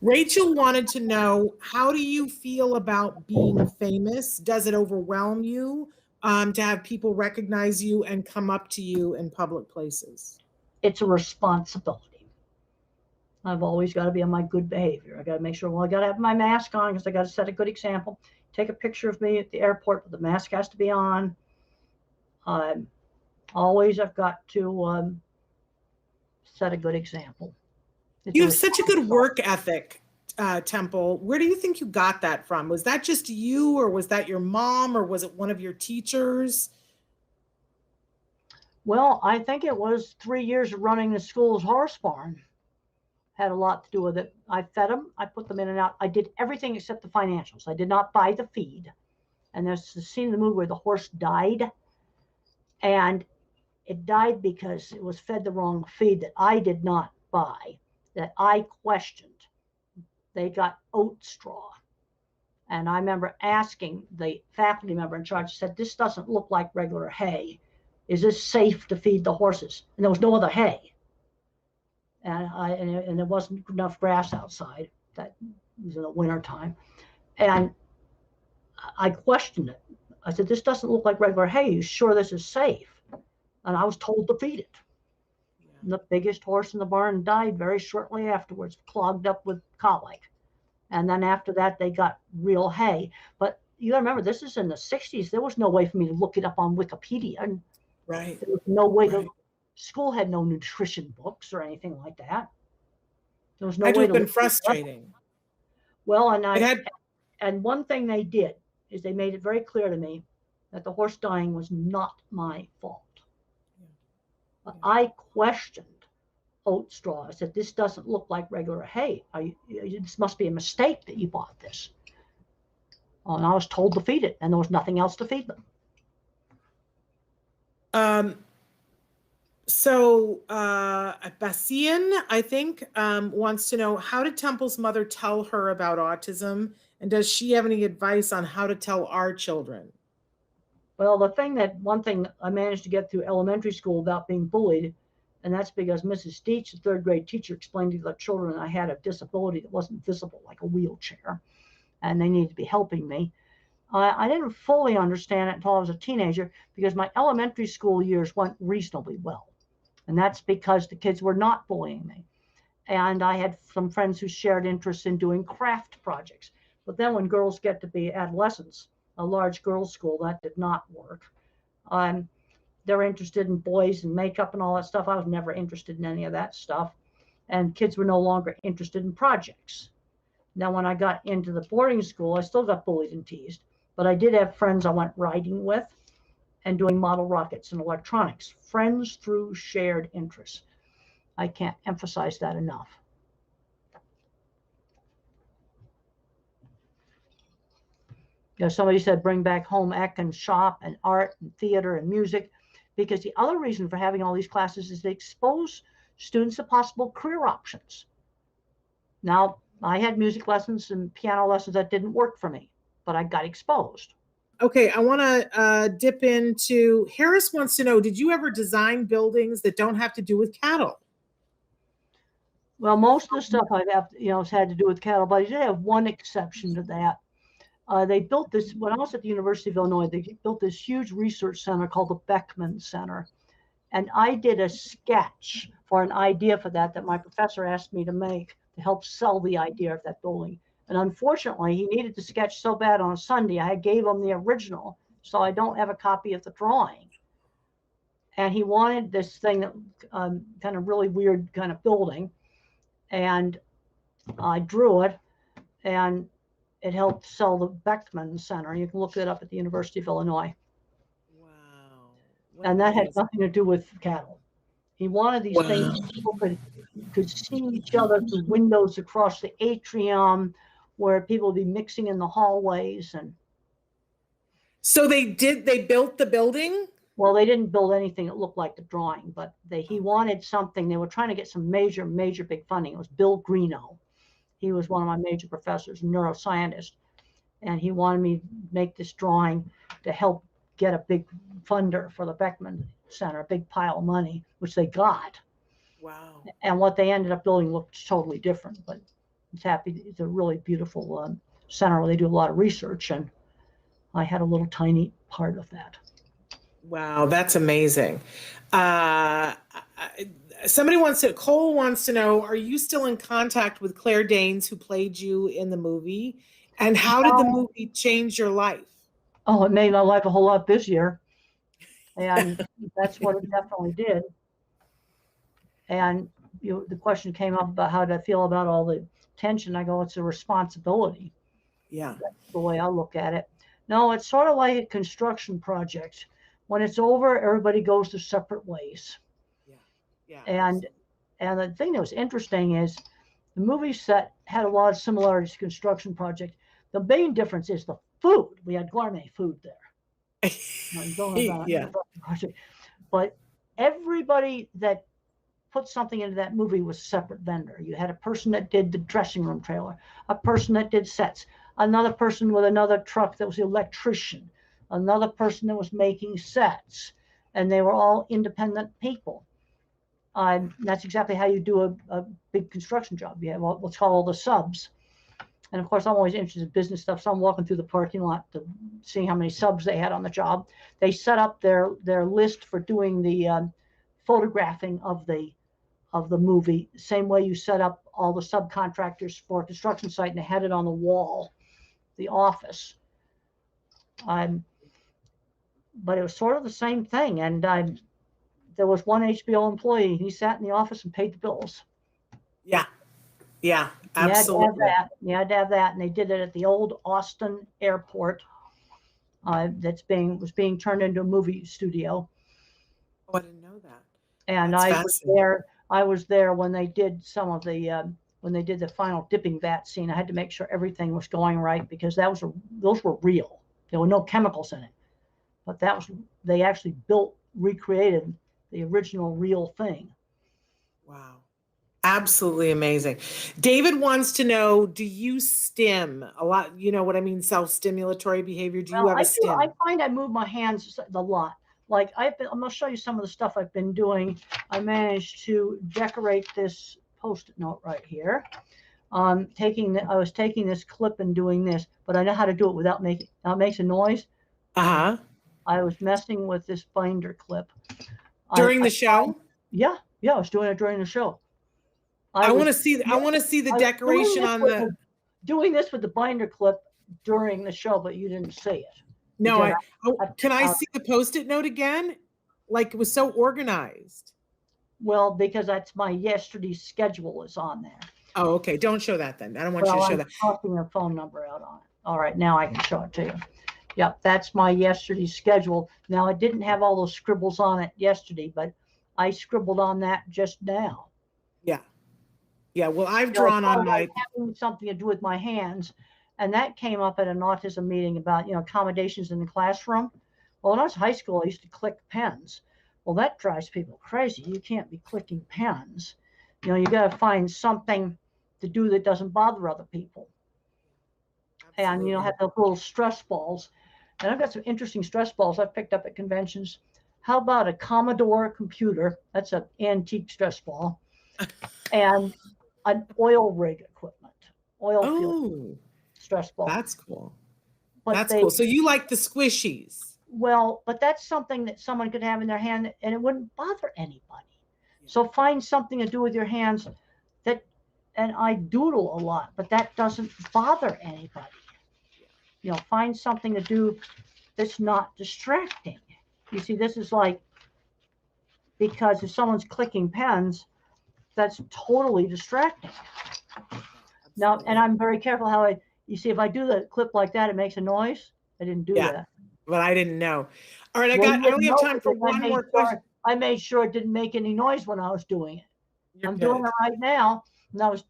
Rachel wanted to know, how do you feel about being famous? Does it overwhelm you to have people recognize you and come up to you in public places? It's a responsibility. I've always got to be on my good behavior. I got to make sure, I got to have my mask on because I got to set a good example. Take a picture of me at the airport, but the mask has to be on. Always I've got to set a good example. You have such a good work ethic, Temple. Where do you think you got that from? Was that just you, or was that your mom, or was it one of your teachers? Well, I think it was 3 years of running the school's horse barn. Had a lot to do with it. I fed them. I put them in and out. I did everything except the financials. I did not buy the feed. And there's the scene in the movie where the horse died. And it died because it was fed the wrong feed that I did not buy, that I questioned. They got oat straw. And I remember asking the faculty member in charge, said, this doesn't look like regular hay. Is this safe to feed the horses? And there was no other hay. And there wasn't enough grass outside. That was in the winter time. And I questioned it. I said, this doesn't look like regular hay. Are you sure this is safe? And I was told to feed it. And the biggest horse in the barn died very shortly afterwards, clogged up with colic. And then after that, they got real hay. But you gotta remember, this is in the 60s. There was no way for me to look it up on Wikipedia. And right. There was no way to, school had no nutrition books or anything like that. There was no way to. It would have been frustrating. Well, and one thing they did is they made it very clear to me that the horse dying was not my fault. I questioned oat straw. I said, this doesn't look like regular hay. This must be a mistake that you bought this. And I was told to feed it, and there was nothing else to feed them. So Bassian, I think, wants to know, how did Temple's mother tell her about autism? And does she have any advice on how to tell our children? Well, one thing I managed to get through elementary school without being bullied And that's because Mrs. Deach, the third grade teacher, explained to the children I had a disability that wasn't visible, like a wheelchair, and they needed to be helping me. I didn't fully understand it until I was a teenager, because my elementary school years went reasonably well. And that's because the kids were not bullying me. And I had some friends who shared interests in doing craft projects. But then when girls get to be adolescents, a large girls' school, that did not work. They're interested in boys and makeup and all that stuff. I was never interested in any of that stuff. And kids were no longer interested in projects. Now, when I got into the boarding school, I still got bullied and teased, but I did have friends I went riding with and doing model rockets and electronics. Friends through shared interests. I can't emphasize that enough. Somebody said bring back home ec and shop and art and theater and music, because the other reason for having all these classes is they expose students to possible career options. Now, I had music lessons and piano lessons that didn't work for me, but I got exposed. Okay, I want to dip into, Harris wants to know, did you ever design buildings that don't have to do with cattle? Well, most of the stuff I've has had to do with cattle, but I did have one exception to that. They built this, when I was at the University of Illinois, they built this huge research center called the Beckman Center. And I did a sketch for an idea for that my professor asked me to make to help sell the idea of that building. And unfortunately, he needed the sketch so bad on a Sunday, I gave him the original, so I don't have a copy of the drawing. And he wanted this thing that kind of really weird kind of building. And I drew it, and it helped sell the Beckman Center. You can look it up at the University of Illinois. Wow. And that had nothing to do with cattle. He wanted these things people could see each other through windows across the atrium, where people would be mixing in the hallways. And so they built the building? Well, they didn't build anything that looked like the drawing, but he wanted something. They were trying to get some major big funding. It was Bill Greeno. He was one of my major professors, a neuroscientist, and he wanted me to make this drawing to help get a big funder for the Beckman Center, a big pile of money, which they got. Wow. And what they ended up building looked totally different, but it's a really beautiful center where they do a lot of research, and I had a little tiny part of that. Wow, that's amazing. Cole wants to know, are you still in contact with Claire Danes, who played you in the movie? And how did the movie change your life? Oh, it made my life a whole lot busier. And that's what it definitely did. And the question came up about how to feel about all the tension. I go, it's a responsibility. Yeah. That's the way I look at it. No, it's sort of like a construction project. When it's over, everybody goes their separate ways. Yeah. And the thing that was interesting is the movie set had a lot of similarities to construction project. The main difference is the food. We had gourmet food there. Yeah. But everybody that put something into that movie was a separate vendor. You had a person that did the dressing room trailer, a person that did sets, another person with another truck that was the electrician, another person that was making sets, and they were all independent people. That's exactly how you do a big construction job. You have what's called all the subs. And of course, I'm always interested in business stuff, so I'm walking through the parking lot to see how many subs they had on the job. They set up their list for doing the photographing of the movie, same way you set up all the subcontractors for a construction site, and they had it on the wall, the office. But it was sort of the same thing. And there was one HBO employee. He sat in the office and paid the bills. Yeah, absolutely. You had to have that, and they did it at the old Austin airport. Was being turned into a movie studio. Oh, I didn't know that. And I was there when they did some of the when they did the final dipping vat scene. I had to make sure everything was going right, because those were real. There were no chemicals in it, but they actually recreated the original real thing. Wow. Absolutely amazing. David wants to know, do you stim a lot? You know what I mean? Self-stimulatory behavior. Do you have a stim? I find I move my hands a lot. like I'm going to show you some of the stuff I've been doing. I managed to decorate this Post-it note right here. I was taking this clip and doing this, but I know how to do it without making, it makes a noise. Uh-huh. I was messing with this binder clip. During the show? Yeah, I was doing it during the show. I want to see the decoration on the doing this with the binder clip during the show, but you didn't see it. No, can I see the Post-it note again? Like it was so organized. Well, because that's my yesterday's schedule is on there. Oh, okay. Don't show that then. I don't want you to show that. I'm talking a phone number out on it. All right, now I can show it to you. Yep, that's my yesterday's schedule. Now, I didn't have all those scribbles on it yesterday, but I scribbled on that just now. Yeah. Yeah, well, I've drawn on my... having something to do with my hands, and that came up at an autism meeting about, accommodations in the classroom. Well, when I was in high school, I used to click pens. Well, that drives people crazy. You can't be clicking pens. You got to find something to do that doesn't bother other people. Absolutely. And, have the little stress balls. And I've got some interesting stress balls I've picked up at conventions. How about a Commodore computer? That's an antique stress ball. And an oil rig equipment, field stress ball. That's cool. But that's cool. So you like the squishies? Well, but that's something that someone could have in their hand and it wouldn't bother anybody. Yeah. So find something to do with your hands and I doodle a lot, but that doesn't bother anybody. Find something to do that's not distracting. You see, this is like, because if someone's clicking pens, that's totally distracting. Now, and I'm very careful how you see, if I do the clip like that, it makes a noise. I didn't do that. But I didn't know. All right, I only have time for one more question. I made sure it didn't make any noise when I was doing it. I'm doing it right now, and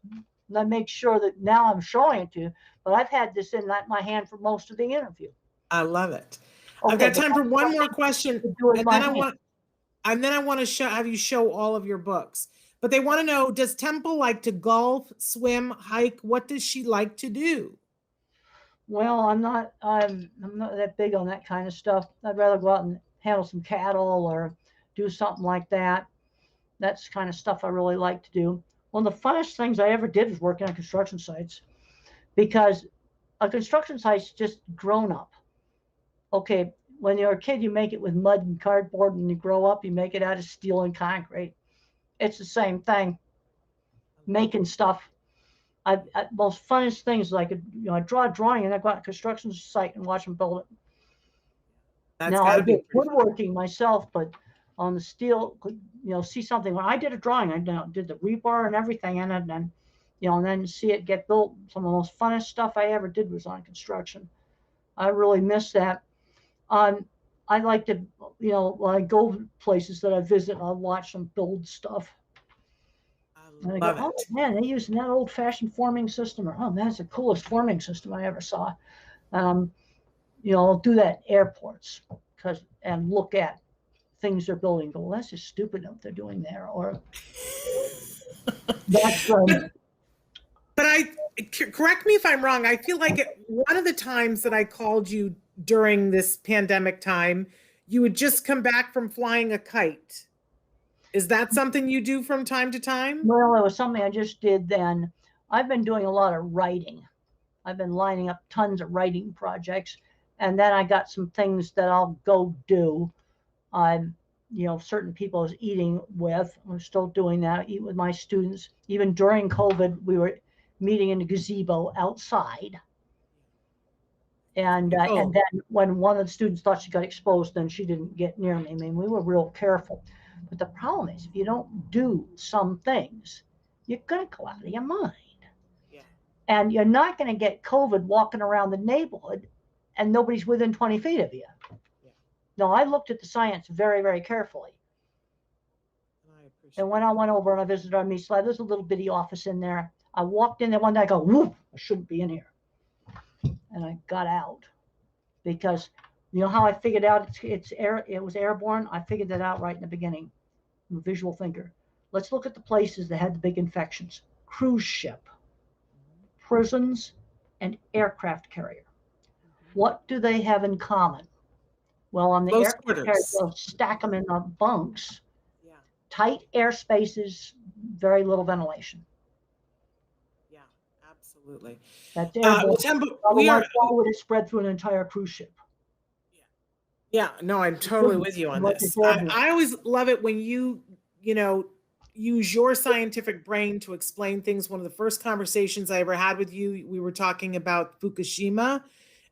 I make sure that now I'm showing it to you, but I've had this in my hand for most of the interview. I love it. Okay, I've got time for one more question, and then I want to have you show all of your books. But they want to know, does Temple like to golf, swim, hike? What does she like to do? Well, I'm not that big on that kind of stuff. I'd rather go out and handle some cattle or do something like that. That's the kind of stuff I really like to do. One of the funnest things I ever did was working on construction sites, because a construction site's just grown up. Okay, when you're a kid, you make it with mud and cardboard, and you grow up, you make it out of steel and concrete. It's the same thing, making stuff. Most funnest things, like I draw a drawing and I go out to a construction site and watch them build it. Now I did woodworking myself, but on the steel, see something. When I did a drawing, I did the rebar and everything in it, and then see it get built. Some of the most funnest stuff I ever did was on construction. I really miss that. I like to, when I go places that I visit, I'll watch them build stuff. And I go, oh man, they're using that old-fashioned forming system, or oh, that's the coolest forming system I ever saw. I'll do that at airports and look at things they're building. Go, well, that's just stupid what they're doing there, or that's. But correct me if I'm wrong. I feel like one of the times that I called you during this pandemic time, you would just come back from flying a kite. Is that something you do from time to time? Well, it was something I just did then. I've been doing a lot of writing. I've been lining up tons of writing projects. And then I got some things that I'll go do. Certain people I was eating with. I'm still doing that. I eat with my students. Even during COVID, we were meeting in the gazebo outside. And then when one of the students thought she got exposed, then she didn't get near me. I mean, we were real careful. But the problem is, if you don't do some things, you're going to go out of your mind. Yeah. And you're not going to get COVID walking around the neighborhood and nobody's within 20 feet of you. Yeah. No, I looked at the science very, very carefully. And when I went over and I visited our meat lab, there's a little bitty office in there. I walked in there one day, I go, whoop, I shouldn't be in here. And I got out because how I figured out it was airborne? I figured that out right in the beginning. I'm a visual thinker. Let's look at the places that had the big infections. Cruise ship, prisons, and aircraft carrier. What do they have in common? Well, on the Close aircraft carriers, quarters. they'll stack them in the bunks. Yeah. Tight air spaces, very little ventilation. Yeah, absolutely. That's Well, airborne. Temple, Otherwise, why would it spread through an entire cruise ship? yeah, no, I'm totally with you on this. I always love it when you know, use your scientific brain to explain things. One of the first conversations I ever had with you, we were talking about Fukushima,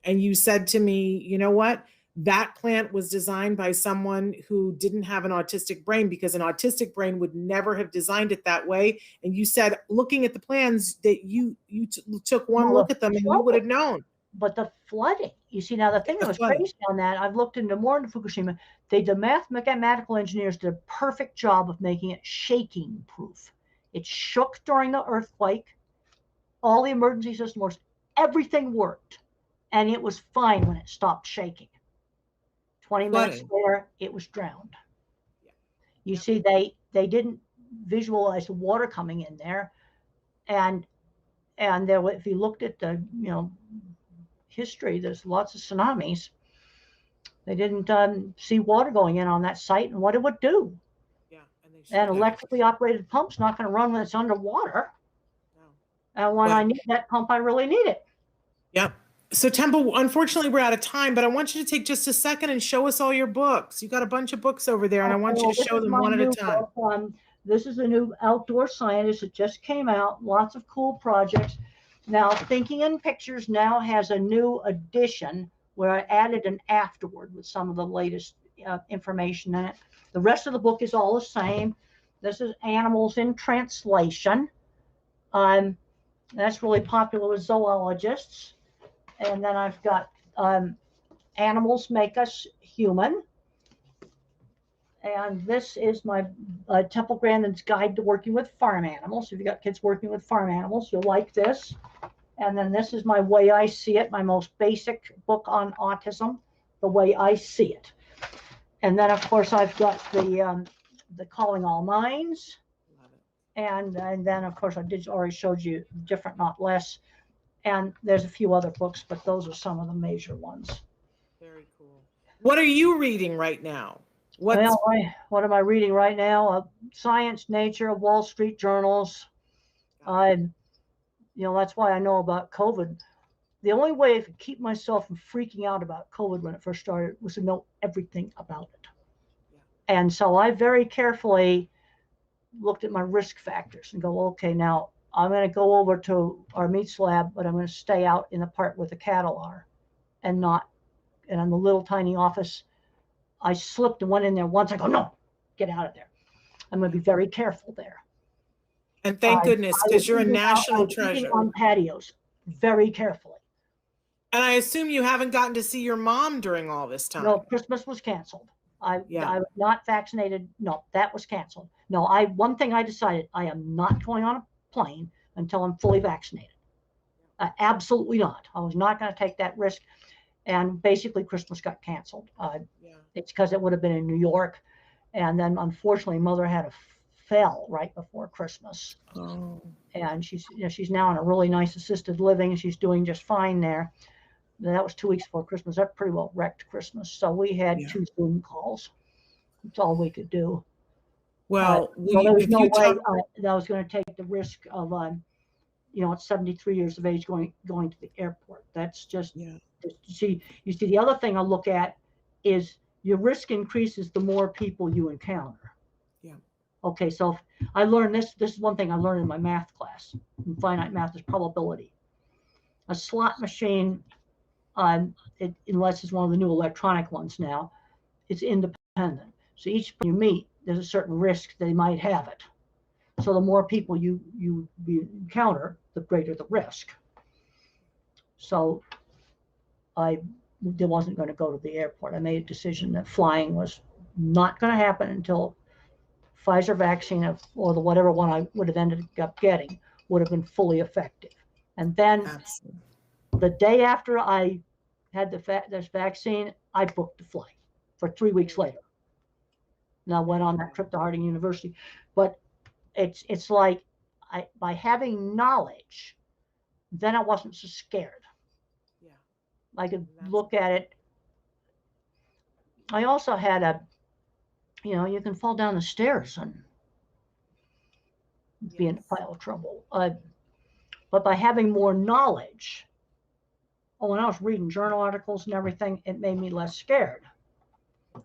and you said to me, you know what? That plant was designed by someone who didn't have an autistic brain, because an autistic brain would never have designed it that way. And you said, looking at the plans, that you took one look at them and you would have known. But the flooding, you see, now the thing that was crazy on that, I've looked into more into Fukushima. The mathematical engineers did a perfect job of making it shaking proof. It shook during the earthquake. All the emergency system works. Everything worked. And it was fine when it stopped shaking. 20 minutes later, it was drowned. You see, they didn't visualize the water coming in there. And there, if you looked at the, history, there's lots of tsunamis. They didn't see water going in on that site and what it would do. Yeah, and electrically operated pump's not going to run when it's underwater. No. And when I need that pump, I really need it. Yeah. So Temple, unfortunately, we're out of time, but I want you to take just a second and show us all your books. You got a bunch of books over there, and I want you to show them one at a time. This is a new Outdoor Scientist. It just came out. Lots of cool projects. Now, Thinking in Pictures now has a new edition where I added an afterword with some of the latest information in it. The rest of the book is all the same. This is Animals in Translation. That's really popular with zoologists. And then I've got Animals Make Us Human. And this is my Temple Grandin's Guide to Working with Farm Animals. If you've got kids working with farm animals, you'll like this. And then this is My Way I See It, my most basic book on autism, The Way I See It. And then, of course, I've got the Calling All Minds. And then, of course, I already showed you Different Not Less. And there's a few other books, but those are some of the major ones. Very cool. What are you reading right now? What am I reading right now? Science, Nature, Wall Street journals. That's why I know about COVID. The only way I could keep myself from freaking out about COVID when it first started was to know everything about it. Yeah. And so I very carefully looked at my risk factors and go, okay, now I'm going to go over to our meats lab, but I'm going to stay out in the part where the cattle are and in the little tiny office. I slipped and went in there once. I go, no, get out of there. I'm going to be very careful there. And thank goodness, because you're a national treasure. On patios, very carefully. And I assume you haven't gotten to see your mom during all this time. No, Christmas was canceled. I was not vaccinated. No, that was canceled. No, one thing I decided, I am not going on a plane until I'm fully vaccinated. Absolutely not. I was not going to take that risk. And basically Christmas got canceled. It's because it would have been in New York. And then unfortunately, Mother had a fell right before Christmas. Oh. And she's now in a really nice assisted living, and she's doing just fine there. And that was 2 weeks before Christmas. That pretty well wrecked Christmas. So we had 2 Zoom calls. That's all we could do. Well, there was no way that I was going to take the risk of, at 73 years of age going to the airport. That's just, you see, the other thing I look at is your risk increases the more people you encounter. Yeah. Okay, so I learned this is one thing I learned in my math class. In finite math is probability. A slot machine, unless it's one of the new electronic ones now, it's independent. So each person you meet, there's a certain risk they might have it. So the more people you encounter, the greater the risk. So I wasn't going to go to the airport. I made a decision that flying was not going to happen until Pfizer vaccine or the whatever one I would have ended up getting would have been fully effective. And then the day after I had this vaccine, I booked the flight for 3 weeks later. And I went on that trip to Harding University. But it's like by having knowledge, then I wasn't so scared. Yeah, I could look at it. I also had you can fall down the stairs and be in a pile of trouble. But by having more knowledge, when I was reading journal articles and everything, it made me less scared.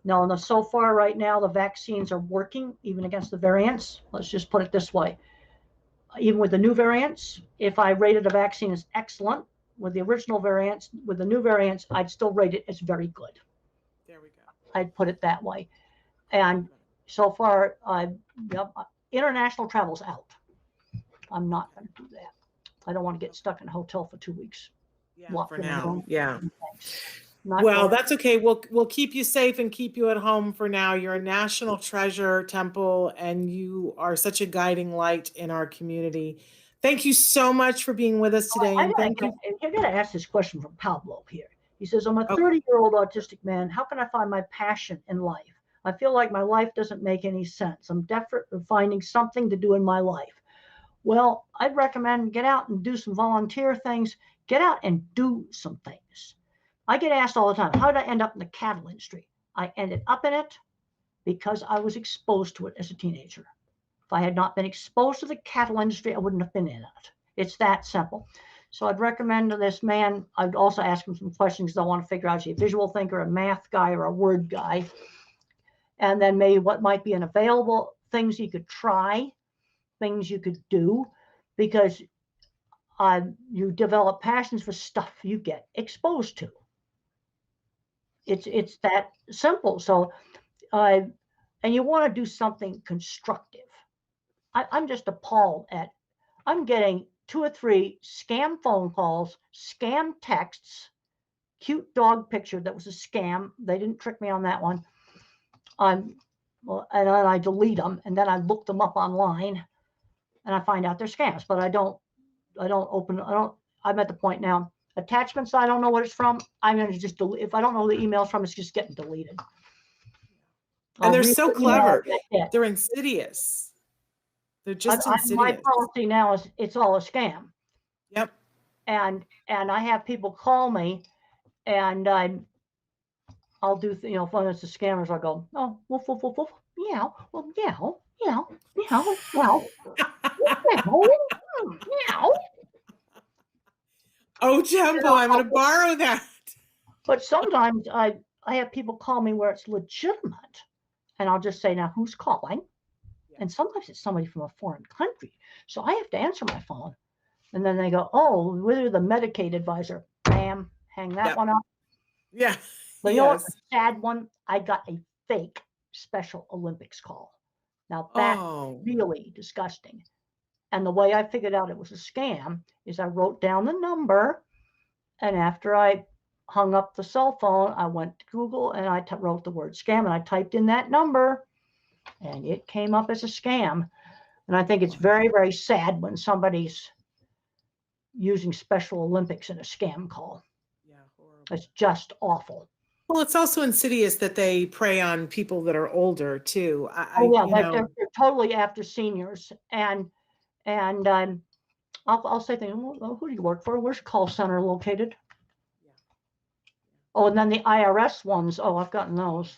Now, so far right now, the vaccines are working even against the variants. Let's just put it this way. Even with the new variants, if I rated a vaccine as excellent with the original variants, with the new variants, I'd still rate it as very good. There we go. I'd put it that way. And so far, international travel's out. I'm not going to do that. I don't want to get stuck in a hotel for 2 weeks. Yeah, for now. Yeah. Well, that's okay. We'll keep you safe and keep you at home for now. You're a national treasure, Temple, and you are such a guiding light in our community. Thank you so much for being with us today. And thank you. You're going to ask this question from Pablo here. He says, I'm a 30-year-old autistic man. How can I find my passion in life? I feel like my life doesn't make any sense. I'm desperate for finding something to do in my life. Well, I'd recommend get out and do some volunteer things. Get out and do some things. I get asked all the time, how did I end up in the cattle industry? I ended up in it because I was exposed to it as a teenager. If I had not been exposed to the cattle industry, I wouldn't have been in it. It's that simple. So I'd recommend to this man, I'd also ask him some questions because I want to figure out is he a visual thinker, a math guy, or a word guy. And then maybe what might be an available things you could try, things you could do, because you develop passions for stuff you get exposed to. It's that simple. So, and you want to do something constructive. I'm just appalled at, I'm getting 2 or 3 scam phone calls, scam texts, cute dog picture that was a scam. They didn't trick me on that one. And then I delete them, and then I look them up online, and I find out they're scams. But I'm at the point now. Attachments, I don't know what it's from. I'm going to just delete. If I don't know who the email's from, it's just getting deleted. And they're so clever. They're insidious. They're just insidious. My policy now is it's all a scam. Yep. And I have people call me, and I'll do, when it's the scammers, I'll go, oh, woof, woof, woof, woof, meow, well, meow, meow, meow, meow, meow. Oh, Temple, I'm going to borrow that. But sometimes I have people call me where it's legitimate, and I'll just say, now, who's calling? And sometimes it's somebody from a foreign country. So I have to answer my phone. And then they go, oh, we're the Medicaid advisor. Bam, hang that one up. Yeah. But you know what's a sad one? I got a fake Special Olympics call. Now, that's really disgusting. And the way I figured out it was a scam is I wrote down the number. And after I hung up the cell phone, I went to Google and I wrote the word scam, and I typed in that number, and it came up as a scam. And I think it's very, very sad when somebody's using Special Olympics in a scam call. Yeah, horrible. It's just awful. Well, it's also insidious that they prey on people that are older too. They're totally after seniors. And I'll say things, well, who do you work for? Where's your call center located? Yeah. Oh, and then the IRS ones. Oh, I've gotten those.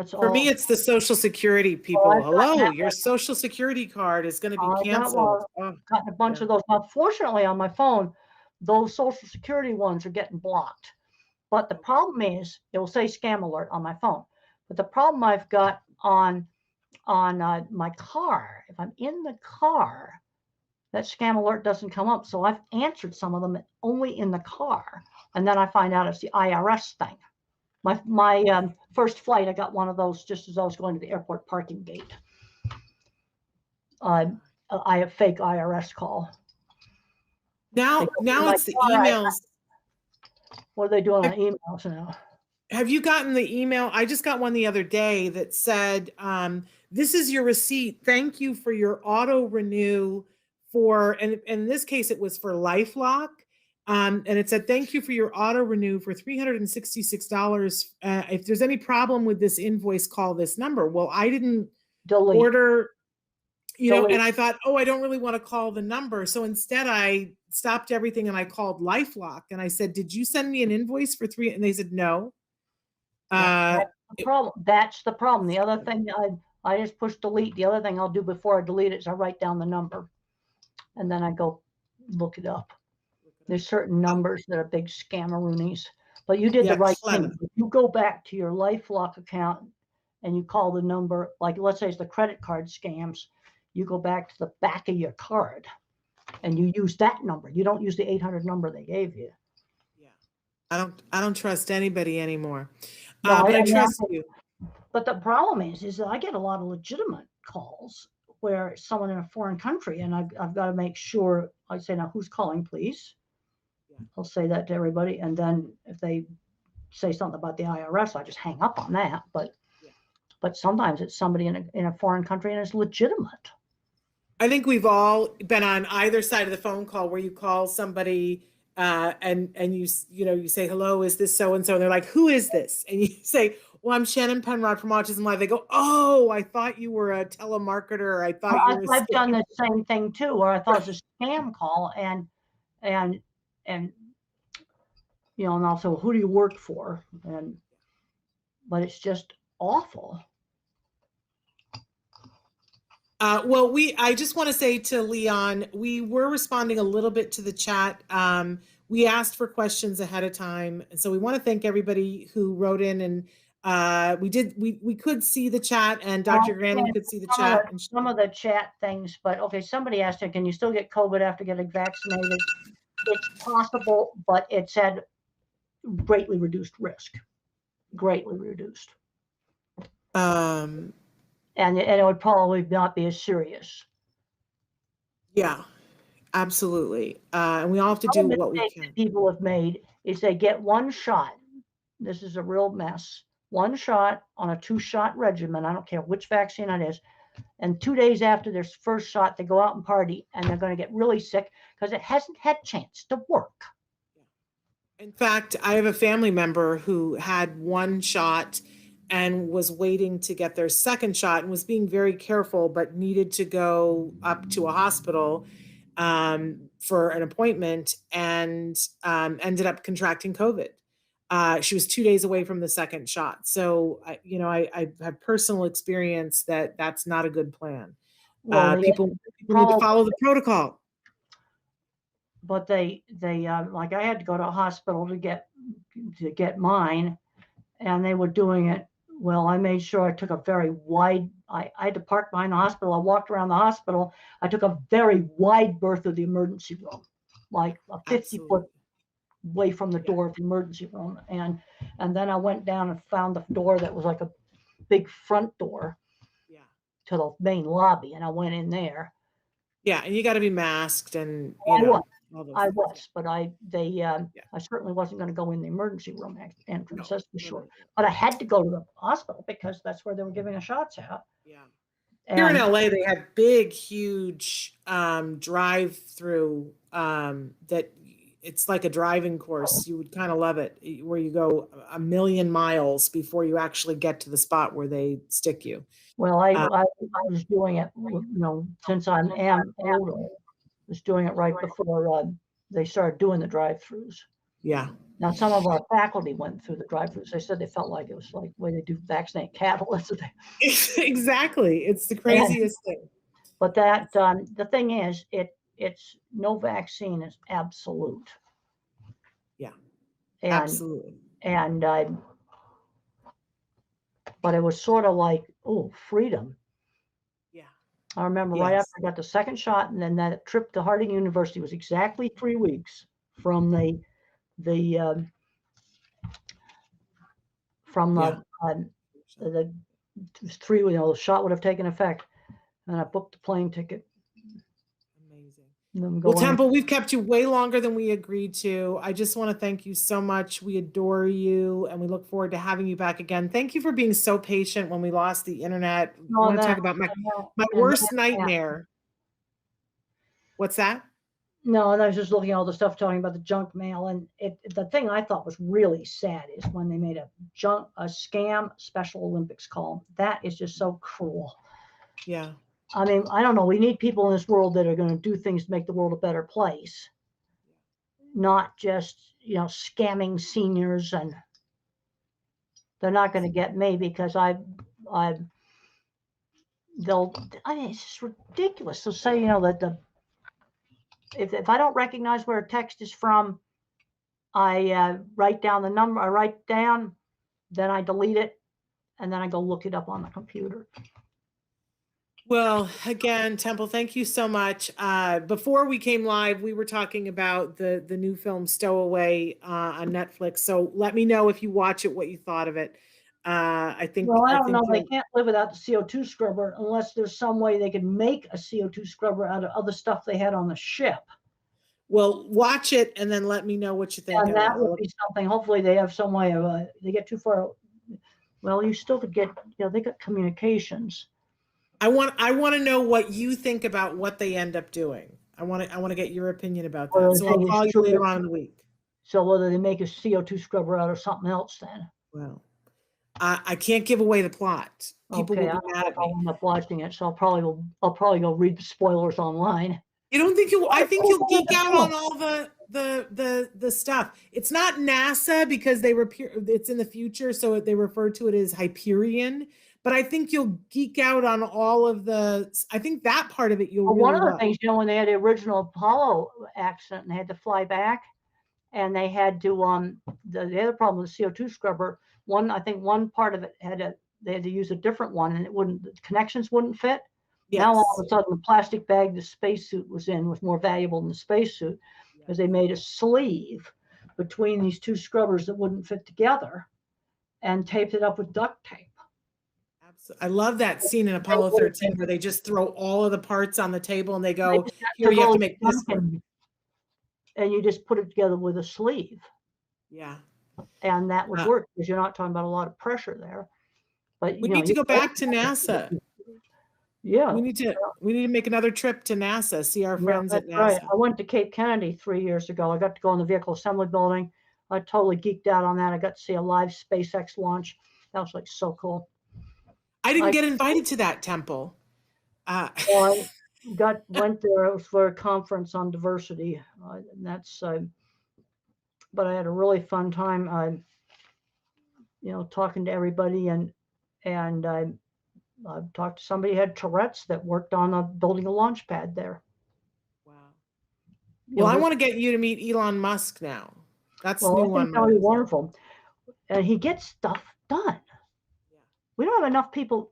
For me, it's the Social Security people. Hello, your Social Security card is going to be canceled. I've gotten a bunch of those. Now, fortunately, on my phone, those Social Security ones are getting blocked. But the problem is, it will say scam alert on my phone. But the problem I've got on my car, if I'm in the car, that scam alert doesn't come up. So I've answered some of them only in the car. And then I find out it's the IRS thing. My first flight, I got one of those just as I was going to the airport parking gate. I have fake IRS call. Now it's the emails. What are they doing on emails now? Have you gotten the email? I just got one the other day that said, this is your receipt. Thank you for your auto renew and in this case, it was for LifeLock. And it said, thank you for your auto renew for $366. If there's any problem with this invoice, call this number. Well, I didn't order, and I thought, I don't really want to call the number. So instead I stopped everything and I called LifeLock and I said, did you send me an invoice for $3? And they said, no. Uh, That's the problem. The other thing, I just push delete. The other thing I'll do before I delete it is I write down the number, and then I go look it up. There's certain numbers that are big scammeroonies, but you did the right thing. If you go back to your LifeLock account and you call the number, like let's say it's the credit card scams, you go back to the back of your card and you use that number. You don't use the 800 number they gave you. Yeah, I don't trust anybody anymore. No, but I trust you. But the problem is that I get a lot of legitimate calls where it's someone in a foreign country, and I've got to make sure I say, now who's calling, please? I'll say that to everybody, and then if they say something about the IRS, I just hang up on that. But sometimes it's somebody in a foreign country and it's legitimate. I think we've all been on either side of the phone call where you call somebody and you say, hello, is this so and so? And they're like, who is this? And you say, well, I'm Shannon Penrod from Autism Live. They go, oh, I thought you were a telemarketer. I thought you were. I've done the same thing too, or I thought it was a scam call, and and also, who do you work for? But it's just awful. Well, I just want to say to Leon, we were responding a little bit to the chat. We asked for questions ahead of time, and so we want to thank everybody who wrote in, and we could see the chat, and Dr. Grandin could see the chat. Some of the chat things, but okay, somebody asked, can you still get COVID after getting vaccinated? It's possible, but it's at greatly reduced risk, greatly reduced. And it would probably not be as serious. Yeah, absolutely. And we all have to do what we can. People have made is they get one shot. This is a real mess. One shot on a 2-shot regimen. I don't care which vaccine it is. And 2 days after their first shot, they go out and party, and they're going to get really sick because it hasn't had a chance to work. In fact, I have a family member who had one shot and was waiting to get their second shot and was being very careful, but needed to go up to a hospital for an appointment, and ended up contracting COVID. She was 2 days away from the second shot. So, I have personal experience that that's not a good plan. Well, people need to follow the protocol. But they like, I had to go to a hospital to get mine, and they were doing it. Well, I made sure I took a very wide, I had to park behind the hospital. I walked around the hospital. I took a very wide berth of the emergency room, like a 50-foot away from the door of the emergency room. And then I went down and found the door that was like a big front door to the main lobby. And I went in there. Yeah. And you got to be masked, and I was, but I certainly wasn't going to go in the emergency room entrance, that's for sure. But I had to go to the hospital because that's where they were giving the shots out. Yeah. Here in LA, they have big, huge drive-through that it's like a driving course. You would kind of love it, where you go 1 million miles before you actually get to the spot where they stick you. Well, I was doing it, since I am older. Was doing it right before they started doing the drive-throughs. Yeah. Now, some of our faculty went through the drive-throughs. They said they felt like it was like the way they do vaccinate cattle. That's what Exactly. It's the craziest thing. But that the thing is, it's no vaccine is absolute. Yeah. Absolutely. But it was sort of like, freedom. I remember right after I got the second shot, and then that trip to Harding University was exactly 3 weeks from the 3, the shot would have taken effect, and I booked the plane ticket. Amazing. Well, Temple, we've kept you way longer than we agreed to. I just want to thank you so much. We adore you, and we look forward to having you back again. Thank you for being so patient when we lost the internet. I want to talk about my worst nightmare. What's that? No, I was just looking at all the stuff talking about the junk mail, and the thing I thought was really sad is when they made a scam Special Olympics call. That is just so cruel. Yeah. I mean, I don't know. We need people in this world that are going to do things to make the world a better place, not just, scamming seniors. And They're not going to get me because I mean, it's just ridiculous. They'll say, you know, that if I don't recognize where a text is from, I write down the number, then I delete it, and then I go look it up on the computer. Well, again, Temple, thank you so much. Before we came live, we were talking about the new film Stowaway on Netflix. So let me know if you watch it, what you thought of it. I think. Well, I don't know. you'll- They can't live without the CO2 scrubber unless there's some way they could make a CO2 scrubber out of other stuff they had on the ship. Well, watch it and then let me know what you think. And of that it. would be something. Hopefully, they have some way of. They get too far. Well, you still could get. You know, they got communications. I want to know what you think about what they end up doing. I want to get your opinion about that. Well, So I'll call you later on in the week. So whether they make a CO2 scrubber out of something else, then. Well, I can't give away the plot. People Okay, will be mad at I'll me. end up watching it, so I'll probably go read the spoilers online. You don't think you? I think you'll geek out on all the stuff. It's not NASA because it's in the future, so they refer to it as Hyperion. But I think you'll geek out on all of the. I think that part of it you'll. Well, really one of the love. things, you know, when they had the original Apollo accident and they had to fly back, and they had to the other problem with the CO2 scrubber. I think one part of it they had to use a different one, and the connections wouldn't fit. Yes. Now all of a sudden, the plastic bag the spacesuit was in was more valuable than the spacesuit because they made a sleeve between these two scrubbers that wouldn't fit together, and taped it up with duct tape. I love that scene in Apollo 13 where they just throw all of the parts on the table and they go, here, you have to make this work. And you just put it together with a sleeve. Yeah. And that would work because you're not talking about a lot of pressure there. But we need to go back to NASA. Yeah. We need to make another trip to NASA, see our friends at NASA. Right. I went to Cape Kennedy 3 years ago. I got to go in the vehicle assembly building. I totally geeked out on that. I got to see a live SpaceX launch. That was like so cool. I didn't get invited to that, Temple. Well, I went there. It was for a conference on diversity. And that's, but I had a really fun time, talking to everybody. And I talked to somebody who had Tourette's that worked on building a launch pad there. Wow. Well, I want to get you to meet Elon Musk now. That's new one. I think that would be wonderful. And he gets stuff done. We don't have enough people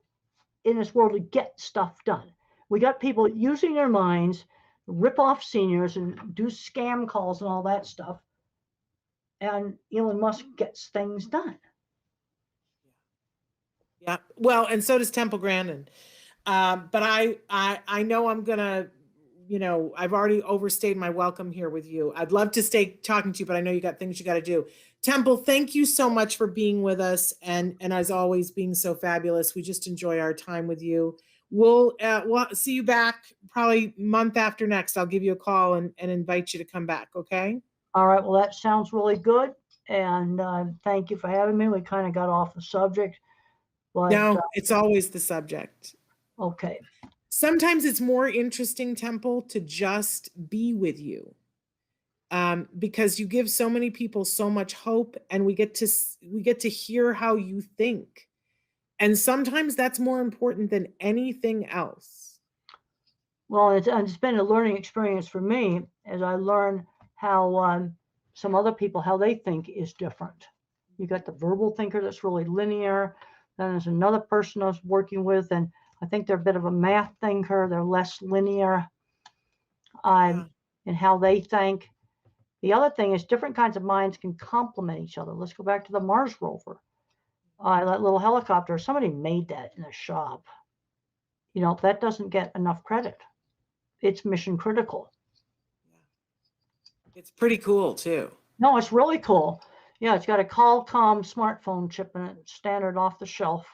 in this world to get stuff done. We got people using their minds, rip off seniors and do scam calls and all that stuff. And Elon Musk gets things done. Yeah. Well, and so does Temple Grandin. But I know I'm gonna, I've already overstayed my welcome here with you. I'd love to stay talking to you, but I know you got things you got to do. Temple, thank you so much for being with us, and as always, being so fabulous. We just enjoy our time with you. We'll see you back probably month after next. I'll give you a call and invite you to come back. Okay. All right. Well, that sounds really good, and thank you for having me. We kind of got off the subject, but no, it's always the subject. Okay. Sometimes it's more interesting, Temple, to just be with you. Because you give so many people so much hope, and we get to hear how you think, and sometimes that's more important than anything else. Well, it's been a learning experience for me as I learn how some other people, how they think is different. You got the verbal thinker that's really linear. Then there's another person I was working with, and I think they're a bit of a math thinker. They're less linear in how they think. The other thing is different kinds of minds can complement each other. Let's go back to the Mars rover. That little helicopter, somebody made that in a shop. That doesn't get enough credit. It's mission critical. It's pretty cool too. No, it's really cool. Yeah, it's got a Qualcomm smartphone chip in it, standard off the shelf.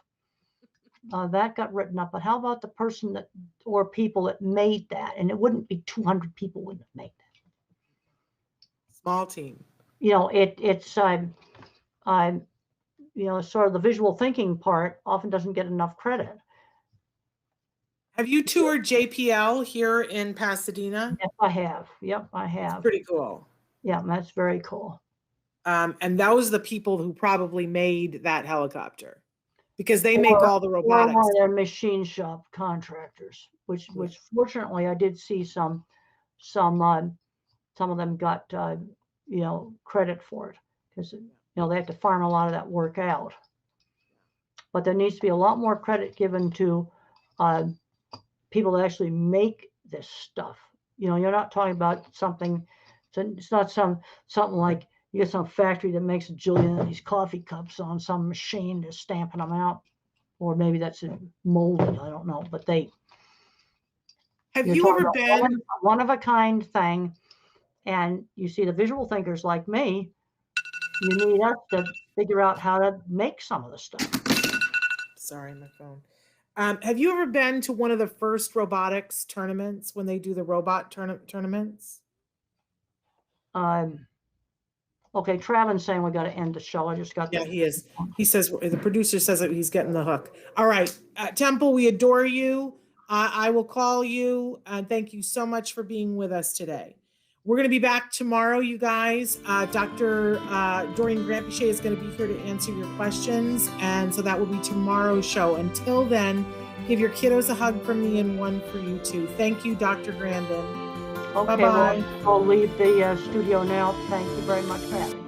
That got written up. But how about the person or people that made that? And it wouldn't be 200 people wouldn't have made that. Small team. It's sort of the visual thinking part often doesn't get enough credit. Have you toured JPL here in Pasadena? Yes, I have. Yep, I have. It's pretty cool. Yeah, that's very cool. And those are the people who probably made that helicopter, because they make all the robotics. Or they're machine shop contractors, which fortunately I did see some of them got credit for it, because they have to farm a lot of that work out. But there needs to be a lot more credit given to people that actually make this stuff. You're not talking about something. It's not something like you get some factory that makes a jillion of these coffee cups on some machine just stamping them out, or maybe that's molded. I don't know, but Have you ever been one of a kind thing? And you see, the visual thinkers like me, you need us to figure out how to make some of the stuff. Sorry, my phone. Have you ever been to one of the first robotics tournaments when they do the robot tournaments? Okay, Travin's saying we got to end the show. I just got Yeah, he is. He says, the producer says that he's getting the hook. All right, Temple, we adore you. I will call you. Thank you so much for being with us today. We're going to be back tomorrow, you guys. Dr. Doreen Grant-Pichet is going to be here to answer your questions. And so that will be tomorrow's show. Until then, give your kiddos a hug from me and one for you too. Thank you, Dr. Grandin. Okay, bye-bye. We'll leave the studio now. Thank you very much for having me.